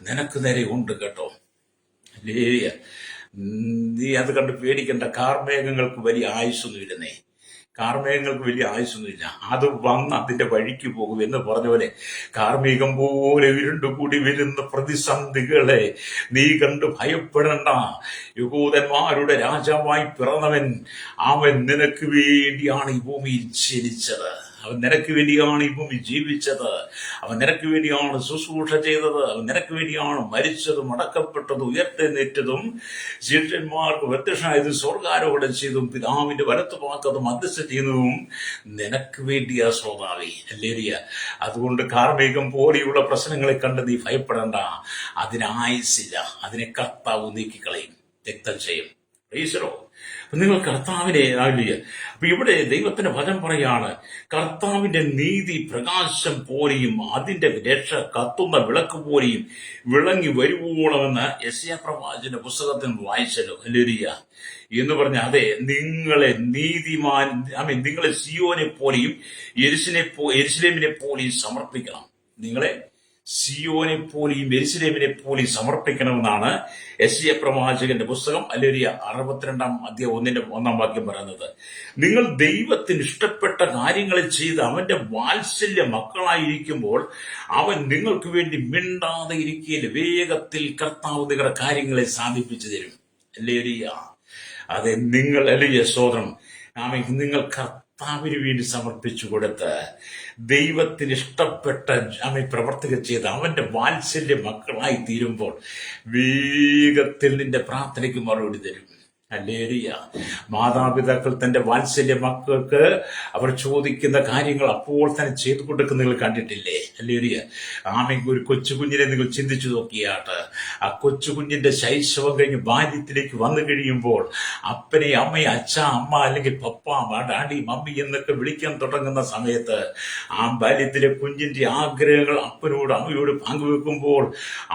നിനക്ക് നേരെ ഉണ്ട് കേട്ടോ. അല്ലേ, നീ അത് കണ്ട് പേടിക്കണ്ട. കാർമേഘങ്ങൾക്ക് വലിയ ആയുസ്സൊന്നുമില്ലെന്നേ. കാർമേഘങ്ങൾക്ക് വലിയ ആയുസ്സൊന്നുമില്ല. അത് വന്ന് അതിന്റെ വഴിക്ക് പോകും എന്ന് പറഞ്ഞ പോലെ കാർമേഘം പോലെ ഉരുണ്ടുകൂടി വരുന്ന പ്രതിസന്ധികളെ നീ കണ്ട് ഭയപ്പെടണ്ട. യഹൂദന്മാരുടെ രാജാവായി പിറന്നവൻ, അവൻ നിനക്ക് വേണ്ടിയാണ് ഈ ഭൂമിയിൽ ജനിച്ചത്. അവൻ നിനക്ക് വേണ്ടിയാണ് ഈ ഭൂമി ജീവിച്ചത്. അവൻ നിനക്ക് വേണ്ടിയാണ് ശുശ്രൂഷ ചെയ്തത്. അവൻ നിനക്ക് വേണ്ടിയാണ് മരിച്ചതും അടക്കപ്പെട്ടതും ഉയർത്തെഴുന്നേറ്റതും ശിഷ്യന്മാർക്ക് പ്രത്യക്ഷമായതും സ്വർഗ്ഗാരോഹണം ചെയ്തതും പിതാവിന്റെ വലത്തുഭാഗത്തും മധ്യസ്ഥം ചെയ്യുന്നതും നിനക്ക് വേണ്ടിയാ ശ്രോതാവേ. ഹല്ലേലൂയ. അതുകൊണ്ട് കാർമേഘം പോലെയുള്ള പ്രശ്നങ്ങളെ കണ്ട് നീ ഭയപ്പെടേണ്ട. അതിന് ആയുസില്ല. അതിനെ കർത്താവ് നീക്കിക്കളയും, രക്തം ചെയ്യും. ഈശ്വരോ, നിങ്ങൾ കർത്താവിനെ ആകില്ല. അപ്പൊ ഇവിടെ ദൈവത്തിന്റെ വചനം പറയാണ്, കർത്താവിന്റെ നീതി പ്രകാശം പോലെയും അതിന്റെ രക്ഷ കത്തുന്ന വിളക്ക് പോലെയും വിളങ്ങി വരുവോളമെന്ന് യെശയ്യാ പ്രവാചകന്റെ പുസ്തകത്തിൽ വായിച്ചല്ലോ. ഹല്ലേലൂയ എന്ന് പറഞ്ഞ അതെ, നിങ്ങളെ നീതിമാൻ നിങ്ങളെ സിയോനെ പോലെയും യെരുശലേമിനെ പോലെയും സമർപ്പിക്കണം. നിങ്ങളെ സിയോനെ പോലെയും യെരുശലേമിനെ പോലെയും സമർപ്പിക്കണമെന്നാണ് യെശയ്യാ പ്രവാചകന്റെ പുസ്തകം ഹല്ലേലൂയ 62-ാം അധ്യായം 1-ാം വാക്യം പറയുന്നത്. നിങ്ങൾ ദൈവത്തിന് ഇഷ്ടപ്പെട്ട കാര്യങ്ങൾ ചെയ്ത് അവന്റെ വാത്സല്യ മക്കളായിരിക്കുമ്പോൾ അവൻ നിങ്ങൾക്ക് വേണ്ടി മിണ്ടാതെ ഇരിക്കുകയില്ല. വേഗത്തിൽ കർത്താവ് നിങ്ങളുടെ കാര്യങ്ങളെ സാധിപ്പിച്ചു തരും. ഹല്ലേലൂയ. അതെ, നിങ്ങൾ ഹല്ലേലൂയ സ്തോത്രം. നിങ്ങൾ കർത്താവിന് വേണ്ടി സമർപ്പിച്ചു കൊടുത്ത് ദൈവത്തിന് ഇഷ്ടപ്പെട്ട പ്രവർത്തികൾ ചെയ്ത് അവന്റെ വാത്സല്യ മക്കളായി തീരുമ്പോൾ വേഗത്തിൽ നിന്റെ പ്രാർത്ഥനയ്ക്ക് മറുപടി തരും. ഹല്ലേലൂയ. മാതാപിതാക്കൾ തന്റെ വാത്സല്യ മക്കൾക്ക് അവർ ചോദിക്കുന്ന കാര്യങ്ങൾ അപ്പോൾ തന്നെ ചെയ്തു കൊടുക്കുന്ന നിങ്ങൾ കണ്ടിട്ടില്ലേ? ഹല്ലേലൂയ. ഒരു കൊച്ചുകുഞ്ഞിനെ നിങ്ങൾ ചിന്തിച്ചു നോക്കിയാട്ട്, ആ കൊച്ചുകുഞ്ഞിന്റെ ശൈശവം കഴിഞ്ഞ് ബാല്യത്തിലേക്ക് വന്നു കഴിയുമ്പോൾ അപ്പനെ അമ്മയെ അച്ഛ അമ്മ അല്ലെങ്കിൽ പപ്പ ഡാഡി മമ്മി എന്നൊക്കെ വിളിക്കാൻ തുടങ്ങുന്ന സമയത്ത് ആ ബാല്യത്തിലെ കുഞ്ഞിന്റെ ആഗ്രഹങ്ങൾ അപ്പനോട് അമ്മയോട് പങ്കുവെക്കുമ്പോൾ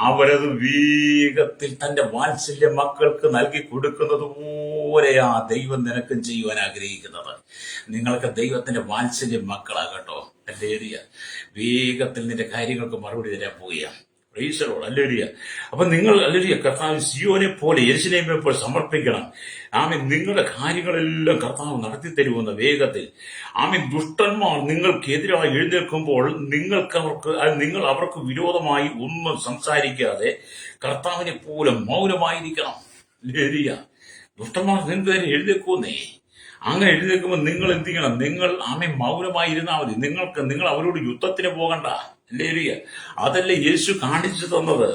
അവരത് വേഗത്തിൽ തന്റെ വാത്സല്യ മക്കൾക്ക് നൽകി കൊടുക്കുന്നത് പോലെയാ ദൈവം നിനക്കും ചെയ്യുവാൻ ആഗ്രഹിക്കുന്നത്. നിങ്ങൾക്ക് ദൈവത്തിന്റെ വാത്സല്യ മക്കളാകട്ടോ. ഹല്ലേലൂയ. വേഗത്തിൽ നിന്റെ കാര്യങ്ങൾക്ക് മറുപടി തരാൻ പോവുകയാണ്. Praise the Lord. ഹല്ലേലൂയ. അപ്പൊ നിങ്ങൾ ഹല്ലേലൂയ കർത്താവ് സിയോനെ പോലെ യെരുശലേമിനെ പോലെ സമർപ്പിക്കണം. നിങ്ങളുടെ കാര്യങ്ങളെല്ലാം കർത്താവ് നടത്തി തരുമെന്ന വേഗത്തിൽ. ദുഷ്ടന്മാർ നിങ്ങൾക്കെതിരായി എഴുന്നേൽക്കുമ്പോൾ നിങ്ങൾ അവർക്ക് വിരോധമായി ഒന്നും സംസാരിക്കാതെ കർത്താവിനെ പോലെ മൗനമായിരിക്കണം. ഹല്ലേലൂയ. ദുഷ്ടന്മാർ നിങ്ങൾക്കെതിരെ എഴുന്നേൽക്കുന്നേ. അങ്ങനെ എഴുന്നേൽക്കുമ്പോൾ നിങ്ങൾ എന്ത് ചെയ്യണം? നിങ്ങൾ മൗനമായിരുന്നാൽ മതി. നിങ്ങൾ അവരോട് യുദ്ധത്തിന് പോകണ്ട. ഹല്ലേലൂയ. അതല്ലേ യേശു കാണിച്ചു തന്നത്.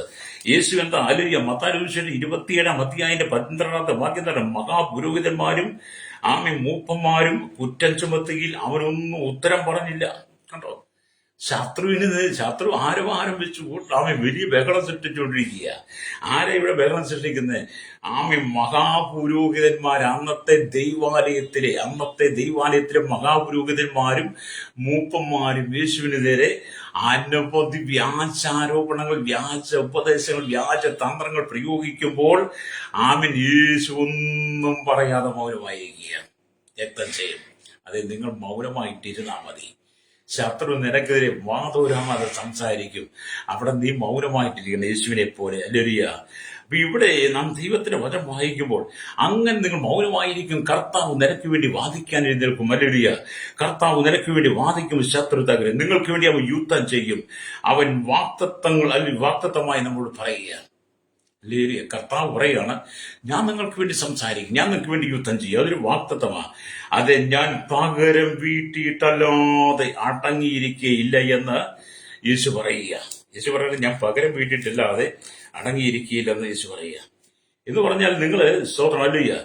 യേശു എന്താ? ഹല്ലേലൂയ. മത്തായി സുവിശേഷം 27-ാം അധ്യായത്തിന്റെ 12-ാമത്തെ വാക്യം തന്നെ, മഹാപുരോഹിതന്മാരും മൂപ്പന്മാരും കുറ്റം ചുമത്തുകയിൽ അവനൊന്നും ഉത്തരം പറഞ്ഞില്ല. കണ്ടോ? ശത്രു ആരവാരംഭിച്ചു വലിയ ബഹളം സൃഷ്ടിച്ചുകൊണ്ടിരിക്കുക. ആരാ ഇവിടെ ബഹളം സൃഷ്ടിക്കുന്നത്? മഹാപുരോഹിതന്മാർ, അന്നത്തെ ദൈവാലയത്തിലെ മഹാപുരോഹിതന്മാരും മൂപ്പന്മാരും യേശുവിനെതിരെ അനവധി വ്യാജാരോപണങ്ങൾ, വ്യാജ ഉപദേശങ്ങൾ, വ്യാജ തന്ത്രങ്ങൾ പ്രയോഗിക്കുമ്പോൾ യേശു ഒന്നും പറയാതെ മൗനമായിരിക്കുകയാണ്. രക്തം ചെയ്യും. അതെ, നിങ്ങൾ മൗനമായിട്ടിരുന്നാൽ മതി. ശത്രു നിനക്കെതിരെ വാദോരാമാതെ സംസാരിക്കും. അവിടെ നീ മൗനമായിട്ടിരിക്കണം, യേശുവിനെ പോലെ. ഹല്ലേലൂയ. അപ്പൊ ഇവിടെ നാം ദൈവത്തിന്റെ വചനം വായിക്കുമ്പോൾ അങ്ങനെ നിങ്ങൾ മൗനമായിരിക്കും. കർത്താവ് നിനക്ക് വേണ്ടി വാദിക്കാൻ എഴുന്നേൽക്കും. ഹല്ലേലൂയ. കർത്താവ് നിനക്ക് വേണ്ടി വാദിക്കും. ശത്രു തകരും. നിങ്ങൾക്ക് വേണ്ടി അവൻ യുദ്ധം ചെയ്യും. അവൻ വാക്തത്വമായി നമ്മോട് പറയുക. ഹല്ലേലൂയ. കർത്താവ് പറയാണ്, ഞാൻ നിങ്ങൾക്ക് വേണ്ടി സംസാരിക്കും, ഞാൻ നിങ്ങൾക്ക് വേണ്ടി യുദ്ധം ചെയ്യും. അതൊരു വാക്തത്വമാണ്. അതെ, ഞാൻ പകരം വീട്ടിയിട്ടല്ലാതെ അടങ്ങിയിരിക്കുകയില്ല എന്ന് യേശു പറയുക. യേശു പറയുന്നത് ഞാൻ പകരം വീട്ടിയിട്ടില്ലാതെ അടങ്ങിയിരിക്കുകയില്ലെന്ന് യേശു പറയുക. എന്ന് പറഞ്ഞാൽ നിങ്ങൾ സ്തോത്രം. ഹല്ലേലൂയ.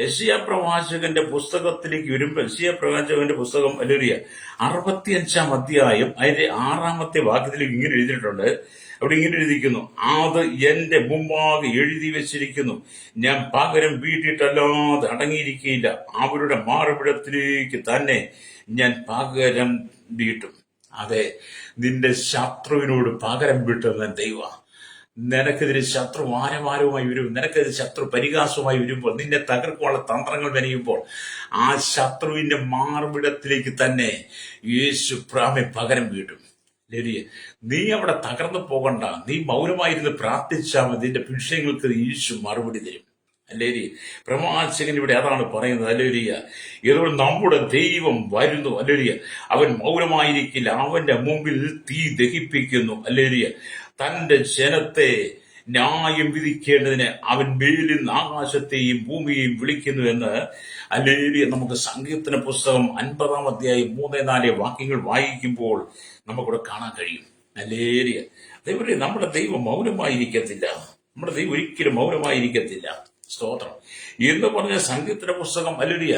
യെശയ്യാ പ്രവാചകന്റെ പുസ്തകത്തിലേക്ക് വരുമ്പോൾ യെശയ്യാ പ്രവാചകന്റെ പുസ്തകം ഹല്ലേലൂയ 65-ാം അധ്യായം അതിന്റെ 6-ാമത്തെ വാക്യത്തിലേക്ക് ഇങ്ങനെ എഴുതിയിട്ടുണ്ട്. അവിടെ ഇങ്ങനെ എഴുതിയിരിക്കുന്നു, അത് എന്റെ മുമ്പാകെ എഴുതി വെച്ചിരിക്കുന്നു, ഞാൻ പകരം വീട്ടിയിട്ടല്ലാതെ അടങ്ങിയിരിക്കുകയില്ല, അവരുടെ മാറുപിടത്തിലേക്ക് തന്നെ ഞാൻ പകരം വീട്ടും. അതെ, നിന്റെ ശത്രുവിനോട് പകരം വീട്ടുന്ന ദൈവ. നിനക്കെതിരെ ശത്രു വാരവാരവുമായി വരും. നിനക്കെതിരെ ശത്രു പരിഹാസവുമായി വരുമ്പോൾ, നിന്നെ തകർക്കുവാനുള്ള തന്ത്രങ്ങൾ വരയുമ്പോൾ ആ ശത്രുവിന്റെ മാർവിടത്തിലേക്ക് തന്നെ യേശു പകരം വീട്ടും. നീ അവിടെ തകർന്നു പോകണ്ട. നീ മൗനമായിരുന്ന് പ്രാർത്ഥിച്ചാൽ മതി. നിന്റെ വിഷയങ്ങൾക്ക് യേശു മറുപടി തരും. അല്ലേരി. പ്രവാചകൻ ഇവിടെ അതാണ് പറയുന്നത്. അല്ലേരിയ. ഇതുകൊണ്ട് നമ്മുടെ ദൈവം വരുന്നു. അല്ലേരിയ. അവൻ മൗനമായിരിക്കില്ല. അവന്റെ മുമ്പിൽ തീ ദഹിപ്പിക്കുന്നു. അല്ലേരിയ. തന്റെ ജനത്തെ ന്യായം വിധിക്കേണ്ടതിന് അവൻ മേലിൽ നിന്ന് ആകാശത്തെയും ഭൂമിയെയും വിളിക്കുന്നു എന്ന് അല്ലേലിയ നമുക്ക് സങ്കീർത്തന പുസ്തകം 50-ാം അധ്യായം 3-4 വാക്യങ്ങൾ വായിക്കുമ്പോൾ നമുക്കിവിടെ കാണാൻ കഴിയും. അല്ലേലിയ. അതേപോലെ നമ്മുടെ ദൈവം മൗനമായിരിക്കത്തില്ല. നമ്മുടെ ദൈവം ഒരിക്കലും മൗനമായിരിക്കത്തില്ല. സ്തോത്രം എന്ന് പറഞ്ഞ സംഗീതത്തിന്റെ പുസ്തകം അല്ലുരിയ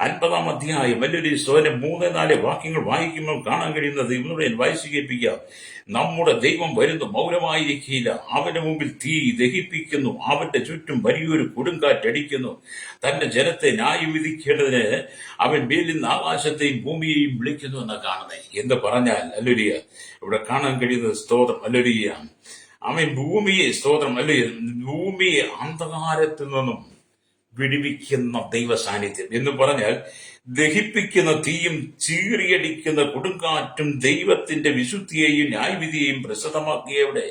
50-ാം അധ്യായം അല്ലുരിയ 3-4 വാക്യങ്ങൾ വായിക്കുമ്പോൾ കാണാൻ കഴിയുന്നത് ഇവരുടെ വായിച്ചു കേൾപ്പിക്കാം. നമ്മുടെ ദൈവം വരുന്നു, മൗനമായിരിക്കില്ല. അവന്റെ മുമ്പിൽ തീ ദഹിപ്പിക്കുന്നു, അവന്റെ ചുറ്റും വലിയൊരു കൊടുങ്കാറ്റടിക്കുന്നു. തന്റെ ജനത്തെ ന്യായം വിധിക്കേണ്ടതിന് അവൻ മേലിൽ നിന്ന് ആകാശത്തെയും ഭൂമിയെയും വിളിക്കുന്നു എന്നാ കാണുന്നത്. എന്ന് പറഞ്ഞാൽ അല്ലുരിയ ഇവിടെ കാണാൻ കഴിയുന്നത് സ്തോത്രം അല്ലുരിയ അവൻ ഭൂമിയെ സ്തോത്രം അല്ലെ ഭൂമിയെ അന്ധകാരത്തിൽ നിന്നും വിടിവിക്കുന്ന ദൈവ സാന്നിധ്യം എന്ന് പറഞ്ഞാൽ ദഹിപ്പിക്കുന്ന തീയും ചീറിയടിക്കുന്ന കൊടുങ്കാറ്റും ദൈവത്തിന്റെ വിശുദ്ധിയെയും ന്യായവിധിയെയും പ്രസിദ്ധമാക്കിയവിടെ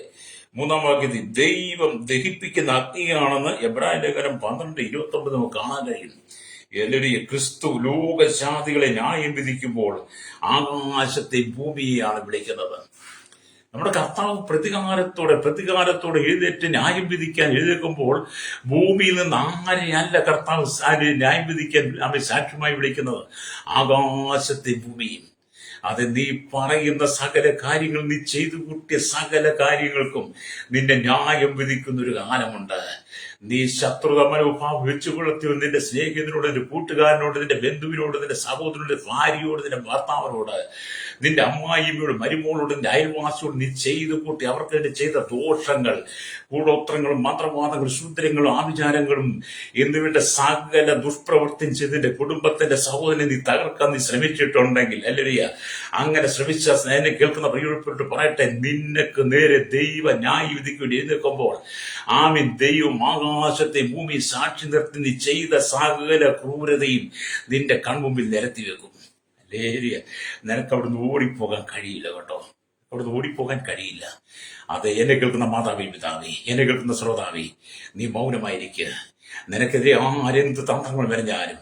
3-ാം വാക്യത്തിൽ ദൈവം ദഹിപ്പിക്കുന്ന അഗ്നിയാണെന്ന് എബ്രായ ലേഖനം 12:29 നമുക്ക് കാണാൻ കഴിയും. എല്ലാവരും ക്രിസ്തു ലോകജാതികളെ ന്യായം വിധിക്കുമ്പോൾ ആകാശത്തെ ഭൂമിയെയാണ് വിളിക്കുന്നത്. നമ്മുടെ കർത്താവ് പ്രതികാരത്തോടെ എഴുന്നേറ്റ് ന്യായം വിധിക്കാൻ എഴുന്നേൽക്കുമ്പോൾ ഭൂമിയിൽ നിന്ന് ആരെയല്ല കർത്താവ് ന്യായം വിധിക്കാൻ അവൻ സാക്ഷ്യമായി വിളിക്കുന്നത്, ആകാശത്തെ ഭൂമിയും. അത് നീ പറയുന്ന സകല കാര്യങ്ങൾ, നീ ചെയ്തു കൂട്ടിയ സകല കാര്യങ്ങൾക്കും നിന്നെ ന്യായം വിധിക്കുന്ന ഒരു കാലമുണ്ട്. നീ ശത്രുത മനോഭാവം വെച്ചു പുലർത്തിയോ നിന്റെ സ്നേഹിതനോട്, നിന്റെ കൂട്ടുകാരനോട്, നിന്റെ ബന്ധുവിനോട്, നിന്റെ സഹോദരനോട്, ഭാര്യയോട്, നിന്റെ ഭർത്താവിനോട്, നിന്റെ അമ്മായിയോട്, മരുമോളോട്, നിന്റെ അയൽവാസിയോട് നീ ചെയ്തു കൂട്ടി അവർക്ക് വേണ്ടി ചെയ്ത ദോഷങ്ങൾ, കൂടോത്രങ്ങളും മന്ത്രവാദങ്ങളും ശൂദ്രങ്ങളും ആഭിചാരങ്ങളും എന്നിവയുടെ സകല ദുഷ്പ്രവൃത്തിയും ചെയ്ത് നിന്റെ കുടുംബത്തിന്റെ സഹോദരനെ നീ തകർക്കാൻ നീ ശ്രമിച്ചിട്ടുണ്ടെങ്കിൽ, അല്ലേലൂയ, അങ്ങനെ ശ്രമിച്ച എന്നെ കേൾക്കുന്ന പ്രിയപ്പെട്ടു പറയട്ടെ, നിനക്ക് നേരെ ദൈവ ന്യായവിധിക്ക് വേണ്ടി എഴുന്നേൽക്കുമ്പോൾ ആമീൻ ദൈവം ആകാശത്തെ ഭൂമി സാക്ഷി നിർത്തി നീ ചെയ്ത സകല ക്രൂരതയും നിന്റെ കൺമുമ്പിൽ നിരത്തി വെക്കും. അല്ലേലൂയ. നിനക്ക് അവിടുന്ന് ഓടിപ്പോകാൻ കഴിയില്ല കേട്ടോ, അവിടുന്ന് ഓടിപ്പോകാൻ കഴിയില്ല. അത് എന്നെ കേൾക്കുന്ന മാതാവി, പിതാവി, എന്നെ കേൾക്കുന്ന ശ്രോതാവി, നീ മൗനമായിരിക്കുക. നിനക്കെതിരെ ആരെന്ത് തന്ത്രങ്ങൾ വരഞ്ഞാലും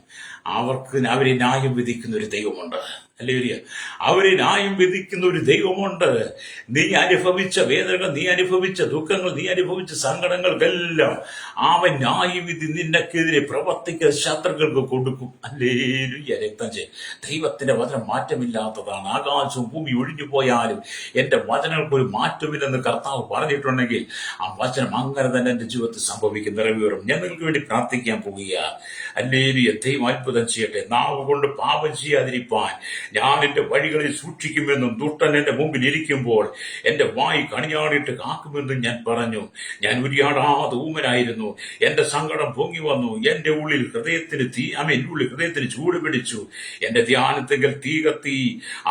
അവരെ ന്യായം വിധിക്കുന്ന ഒരു ദൈവമുണ്ട്. അല്ലേലൂയ. അവരെ ന്യായം വിധിക്കുന്ന ഒരു ദൈവമുണ്ട്. നീ അനുഭവിച്ച വേദനകൾ, നീ അനുഭവിച്ച ദുഃഖങ്ങൾ, നീ അനുഭവിച്ച സങ്കടങ്ങൾക്കെല്ലാം അവൻ ന്യായവിധി നിനക്കെതിരെ പ്രവർത്തിക്കുന്ന ശത്രുക്കൾക്ക് കൊടുക്കും. അല്ലേലൂയ. രക്തം ദൈവത്തിന്റെ വചനം മാറ്റമില്ലാത്തതാണ്. ആകാശവും ഭൂമി ഒഴിഞ്ഞു പോയാലും എന്റെ വചനങ്ങൾക്ക് ഒരു മാറ്റമില്ലെന്ന് കർത്താവ് പറഞ്ഞിട്ടുണ്ടെങ്കിൽ ആ വചനം അങ്ങനെ തന്നെ എന്റെ ജീവിതത്തിൽ സംഭവിക്കും, നിറവേറും. ഞാൻ നിങ്ങൾക്ക് വേണ്ടി പ്രാർത്ഥിക്കാൻ പോകുക. അല്ലേലൂയ. ദൈവം അത്ഭുതം ചെയ്യട്ടെ. നാവ് കൊണ്ട് പാപം ചെയ്യാതിരിപ്പാൻ ഞാൻ എന്റെ വഴികളിൽ സൂക്ഷിക്കുമെന്നും ദുഷ്ടൻ എന്റെ മുമ്പിൽ ഇരിക്കുമ്പോൾ എന്റെ വായി കണിയാടിയിട്ട് കാക്കുമെന്നും ഞാൻ പറഞ്ഞു. ഞാൻ ഉരിയാടാതെ ഊമനായിരുന്നു. എന്റെ സങ്കടം പൊങ്ങി വന്നു. എന്റെ ഉള്ളിൽ ഹൃദയത്തിന് ചൂട് പിടിച്ചു. എന്റെ ധ്യാനത്തെങ്കിൽ തീ കത്തി.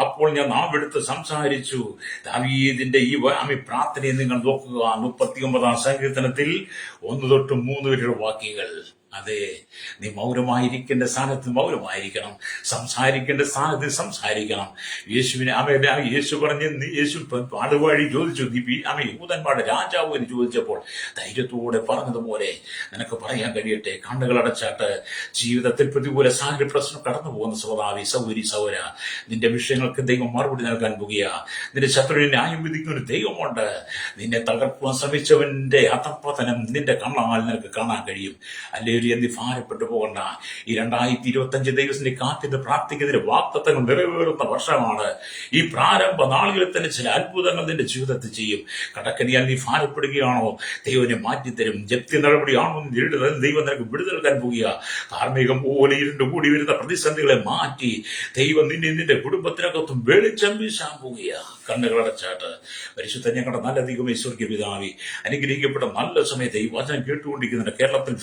അപ്പോൾ ഞാൻ നാവെടുത്ത് സംസാരിച്ചു. ദാവീദിന്റെ ഈ പ്രാർത്ഥനയെ നിങ്ങൾ നോക്കുക. 39-ാം സങ്കീർത്തനത്തിൽ 1-3 വരെയുള്ള വാക്യങ്ങൾ. അതെ, നീ മൗനമായിരിക്കേണ്ട സ്ഥാനത്ത് മൗനമായിരിക്കണം, സംസാരിക്കേണ്ട സ്ഥാനത്ത് സംസാരിക്കണം. യേശു പറഞ്ഞ് യേശു പാടുവാഴി ചോദിച്ചു, യൂതന്മാരുടെ രാജാവ് എന്ന് ചോദിച്ചപ്പോൾ ധൈര്യത്തോടെ പറഞ്ഞതുപോലെ നിനക്ക് പറയാൻ കഴിയട്ടെ. കണ്ണുകൾ അടച്ചാട്ട് ജീവിതത്തിൽ പ്രതികൂല സാഹചര്യ പ്രശ്നം കടന്നു പോകുന്ന സ്വഭാവി സൗര, നിന്റെ വിഷയങ്ങൾക്ക് ദൈവം മറുപടി നൽകാൻ പോകുക. നിന്റെ ശത്രുവിനെ ന്യായം വിധിക്കുന്ന ഒരു ദൈവമുണ്ട്. നിന്നെ തകർക്കുവാൻ ശ്രമിച്ചവന്റെ അധപ്പതനം നിന്റെ കണ്ണാൽ നിനക്ക് കാണാൻ കഴിയും. അല്ലേ നീ ഭാരപ്പെട്ടു പോകണ്ട. ഈ 2025 ദൈവത്തിന്റെ കാത്തിന്ന് പ്രാർത്ഥിക്കുന്നതിന് വാഗ്ദത്തങ്ങൾ നിറവേറുന്ന വർഷമാണ്. ഈ പ്രാരംഭ നാളുകളിൽ തന്നെ ചില അത്ഭുതങ്ങൾ നിന്റെ ജീവിതത്തിൽ ചെയ്യും. കടക്കനിയാൽ നീ ഭാരപ്പെടുകയാണോ? ദൈവനെ മാറ്റിത്തരും. ജപ്തി നടപടിയാണോ ദൈവം നിനക്ക് വിടുതൽ നൽകാൻ പോകുക. കാർമികം പോലെ ഇരുണ്ട് കൂടി വരുന്ന പ്രതിസന്ധികളെ മാറ്റി ദൈവം നിന്റെ കുടുംബത്തിനകത്തും വെളിച്ചം വീശാൻ പോകുക. കണ്ണുകളടച്ചാട്ട് പരിശുദ്ധ ഞങ്ങളുടെ നല്ല ദൈവമേ, സ്വർഗ്ഗീയ പിതാവേ, അനുഗ്രഹിക്കപ്പെട്ട നല്ല സമയത്ത് ഈ വചനം കേട്ടുകൊണ്ടിരിക്കുന്ന കേരളത്തിൽ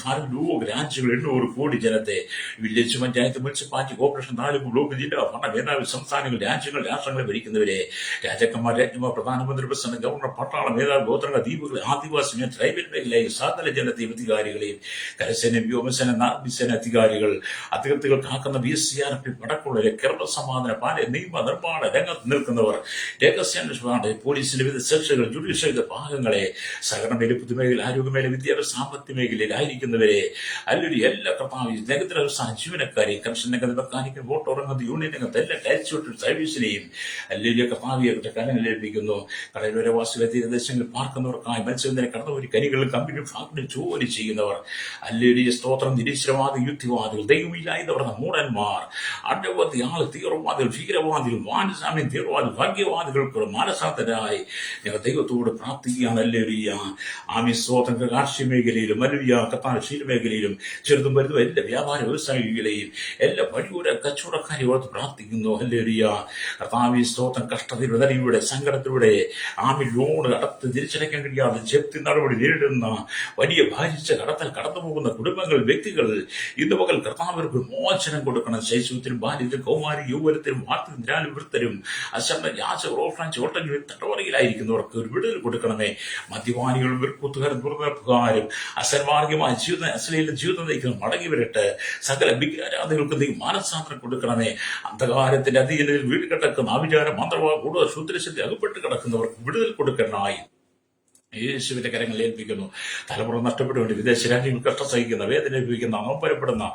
രാജ്യങ്ങൾ 800 കോടി ജനത്തെ, village panchayat, municipality, corporation, taluk, block, ജില്ല, ഭരണ മേധാവി, സംസ്ഥാനങ്ങൾ, രാഷ്ട്രങ്ങളെ ഭരിക്കുന്നവരെ, രാജാക്കന്മാർ, രാജ്യമാർ, പ്രധാനമന്ത്രി, പ്രസിഡന്റ്, ഗവർണർ, പട്ടാള മേധാവി, ഗോത്രങ്ങൾ, ദ്വീപുകൾ, ആദിവാസി, ട്രൈബൽ മേഖലയും സകല ജനത്തെയും അധികാരികളെയും, കരസേന, വ്യോമസേന, നാവികസേന അധികാരികൾ, അതിർത്തികൾ കാക്കുന്ന BSCRP അടക്കമുള്ള ക്രമസമാധാന നിയമ നിർമ്മാണ രംഗത്ത് നിൽക്കുന്നവർ, രഹസ്യാന്വേഷണ പോലീസിന്റെ വിവിധ സെക്ഷനുകൾ, ജുഡീഷ്യൽ ഭാഗങ്ങളെ, സഹകരണ പൊതുമേഖല, ആരോഗ്യമേഖല, വിദ്യാഭ്യാസ, സാമ്പത്തിക മേഖലയിലായിരിക്കുന്നവരെ, അല്ലെങ്കിൽ എല്ലാ നഗര ജീവനക്കാരെയും, കർഷക രംഗത്ത്, മെക്കാനിക്കൽ, വോട്ടോ രംഗത്ത്, യൂണിയൻ രംഗത്ത്, എല്ലാ ടാക്സ് സർവീസിനെയും അല്ലെങ്കിൽ കർത്താവിയെ കലങ്ങൾ ലഭിക്കുന്നു. കടലോരവാസികളെ, തീരദേശങ്ങളിൽ പാർക്കുന്നവർക്കായി മത്സ്യബന്ധന, കടന്നുപോയി കനികളിൽ, കമ്പനി ഫാക്ടറി ജോലി ചെയ്യുന്നവർ, അല്ലെങ്കിൽ സ്തോത്രം, നിരീശ്വരവാദി, യുക്തിവാദികൾ, ദൈവമില്ലായവർ, മൂടന്മാർ, അനവധി ആൾ, തീവ്രവാദികൾ, ഭീകരവാദികൾ, മാനസാമ്യം തീവ്രവാദികൾ, ഭാഗ്യവാദികൾക്ക് മനസാന്തരായി ഞങ്ങൾ ദൈവത്തോട് പ്രാർത്ഥിക്കുകയാണ്. അല്ലെങ്കിൽ ആമി സ്തോത്രം കാർഷിക മേഖലയിലും, അല്ലുയ കത്താൻ ക്ഷീര മേഖലയിലും, മേഖലയിലും ചെറുതും വലുതും എല്ലാ വ്യാപാര വ്യവസായ മേഖലയും എല്ലാ വഴിയൂര കച്ചവടക്കാരെ ഓർത്ത് പ്രാർത്ഥിക്കുന്നു. ഹല്ലേലൂയ. കർത്താവേ സ്തോത്രം. കഷ്ടതയിലൂടെ നലിയുടെ സങ്കടത്തിലൂടെ ലോൺ അടത്ത് തിരിച്ചടയ്ക്കാൻ കഴിയാതെ ജപ്തി നടപടി നേരിടുന്ന വലിയ ഭാരിച്ച കടത്തൽ കടന്നു പോകുന്ന കുടുംബങ്ങൾ, വ്യക്തികൾ ഇന്ന് പകൽ കർത്താവർക്ക് മോചനം കൊടുക്കണം. ശൈശവത്തിലും ബാല്യത്തിലും കൗമാരി യൗവനത്തിലും വാർത്തയും നിരാലവൃത്തരും അശരണ യാചകരോഷണം ചോട്ടഞ്ഞു തടവറയിലായിരിക്കുന്നവർക്ക് ഒരു വിടുതൽ കൊടുക്കണമേ. മദ്യപാനികളും വെറുപ്പുകാരും ദുർനടപ്പുകാരും അസന്മാർഗമായ അശ്ലീല ജീവിതം നയിക്കുന്ന മടങ്ങി വരട്ടെ. സകല വികാരാദികൾക്ക് നീ മാനസാന്തരം കൊടുക്കണമേ. അന്ധകാരത്തിന്റെ അധീനതയിൽ വീട് കിടക്കുന്ന ആവിചാര മന്ത്രവാ കൂടുതൽ ശുദ്രശക്തി അകപ്പെട്ട് കിടക്കുന്നവർക്ക് വിടുതൽ കൊടുക്കണമായി യേശുവിന്റെ കരങ്ങളിൽ ഏൽപ്പിക്കുന്നു. തലമുറ നഷ്ടപ്പെട്ടുകൊണ്ട് വിദേശ രാജ്യങ്ങൾ കഷ്ടം സഹിക്കുന്ന, വേദന അനുഭവിക്കുന്ന, നോമ്പരപ്പെടുന്ന,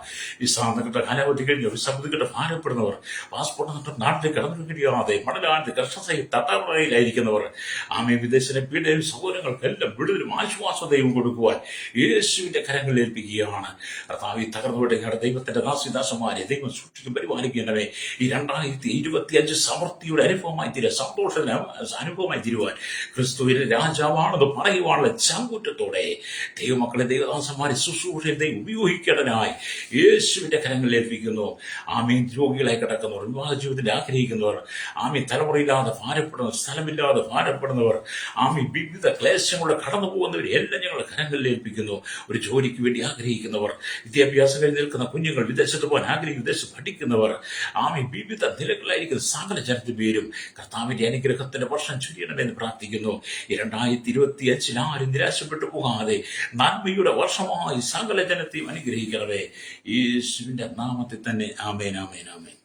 വിസാന്നപ്പെട്ട കാലാവധി കഴിഞ്ഞ വിസമ്മതിക്കിട്ട് ഭാരപ്പെടുന്നവർ, പാസ്പോർട്ട് നഷ്ടം നാട്ടിലേക്ക് കടന്നു കഴിയാതെ മടലാണ്ട് കഷ്ടം സഹി തടവറയിലായിരിക്കുന്നവർ, വിദേശ പീഡയും സൗകര്യങ്ങൾക്കെല്ലാം വിടുതലും ആശ്വാസതയും കൊടുക്കുവാൻ യേശുവിന്റെ കരങ്ങളിൽ ഏൽപ്പിക്കുകയാണ്. കർത്താവ് തകർന്നുവിടുകയാണ്. ദൈവത്തിന്റെ ദാസിദാസന്മാരെ ദൈവം സൂക്ഷിക്കും പരിപാലിക്കുന്നവേ. ഈ 2025 സമൃദ്ധിയുടെ അനുഭവമായി തീരുവാൻ, സന്തോഷത്തിന് അനുഭവമായി തീരുവാൻ, ക്രിസ്തുവിന്റെ രാജാവാണ് പറയുവാനുള്ള ചങ്കൂറ്റത്തോടെ ദൈവമക്കളെ ദൈവദാസന്മാരെ ശുശ്രൂഷയിൽ ദൈവം ഉപയോഗിക്കേണ്ടതിനായി യേശുവിന്റെ കരങ്ങളിൽ ഏൽപ്പിക്കുന്നു. രോഗികളായി കിടക്കുന്നവർ, വിവാഹ ജീവിതത്തിൽ ആഗ്രഹിക്കുന്നവർ, തലമുറയില്ലാതെ ഭാരപ്പെടുന്നവർ, സ്ഥലമില്ലാതെ ഭാരപ്പെടുന്നവർ, വിവിധ ക്ലേശങ്ങളുടെ കടന്നു പോകുന്നവർ എല്ലാം ഞങ്ങളുടെ കരങ്ങളിൽ ഏൽപ്പിക്കുന്നു. ഒരു ജോലിക്ക് വേണ്ടി ആഗ്രഹിക്കുന്നവർ, വിദ്യാഭ്യാസം കഴിഞ്ഞ് നിൽക്കുന്ന കുഞ്ഞുങ്ങൾ, വിദേശത്ത് പോകാൻ ആഗ്രഹിക്കും, വിദേശത്ത് പഠിക്കുന്നവർ, വിവിധ നിലകളിലായിരിക്കുന്ന സകല ജനത്തിന് പേരും കർത്താവിന്റെ അനുഗ്രഹത്തിന്റെ വർഷം ചൊരിയണമെന്ന് പ്രാർത്ഥിക്കുന്നു. 2025 ആരും നിരാശപ്പെട്ടു പോകാതെ നന്മയുടെ വർഷമായി സകല ജനത്തെയും അനുഗ്രഹിക്കണമേ. യേശുവിന്റെ നാമത്തിൽ തന്നെ. ആമേൻ, ആമേൻ, ആമേൻ.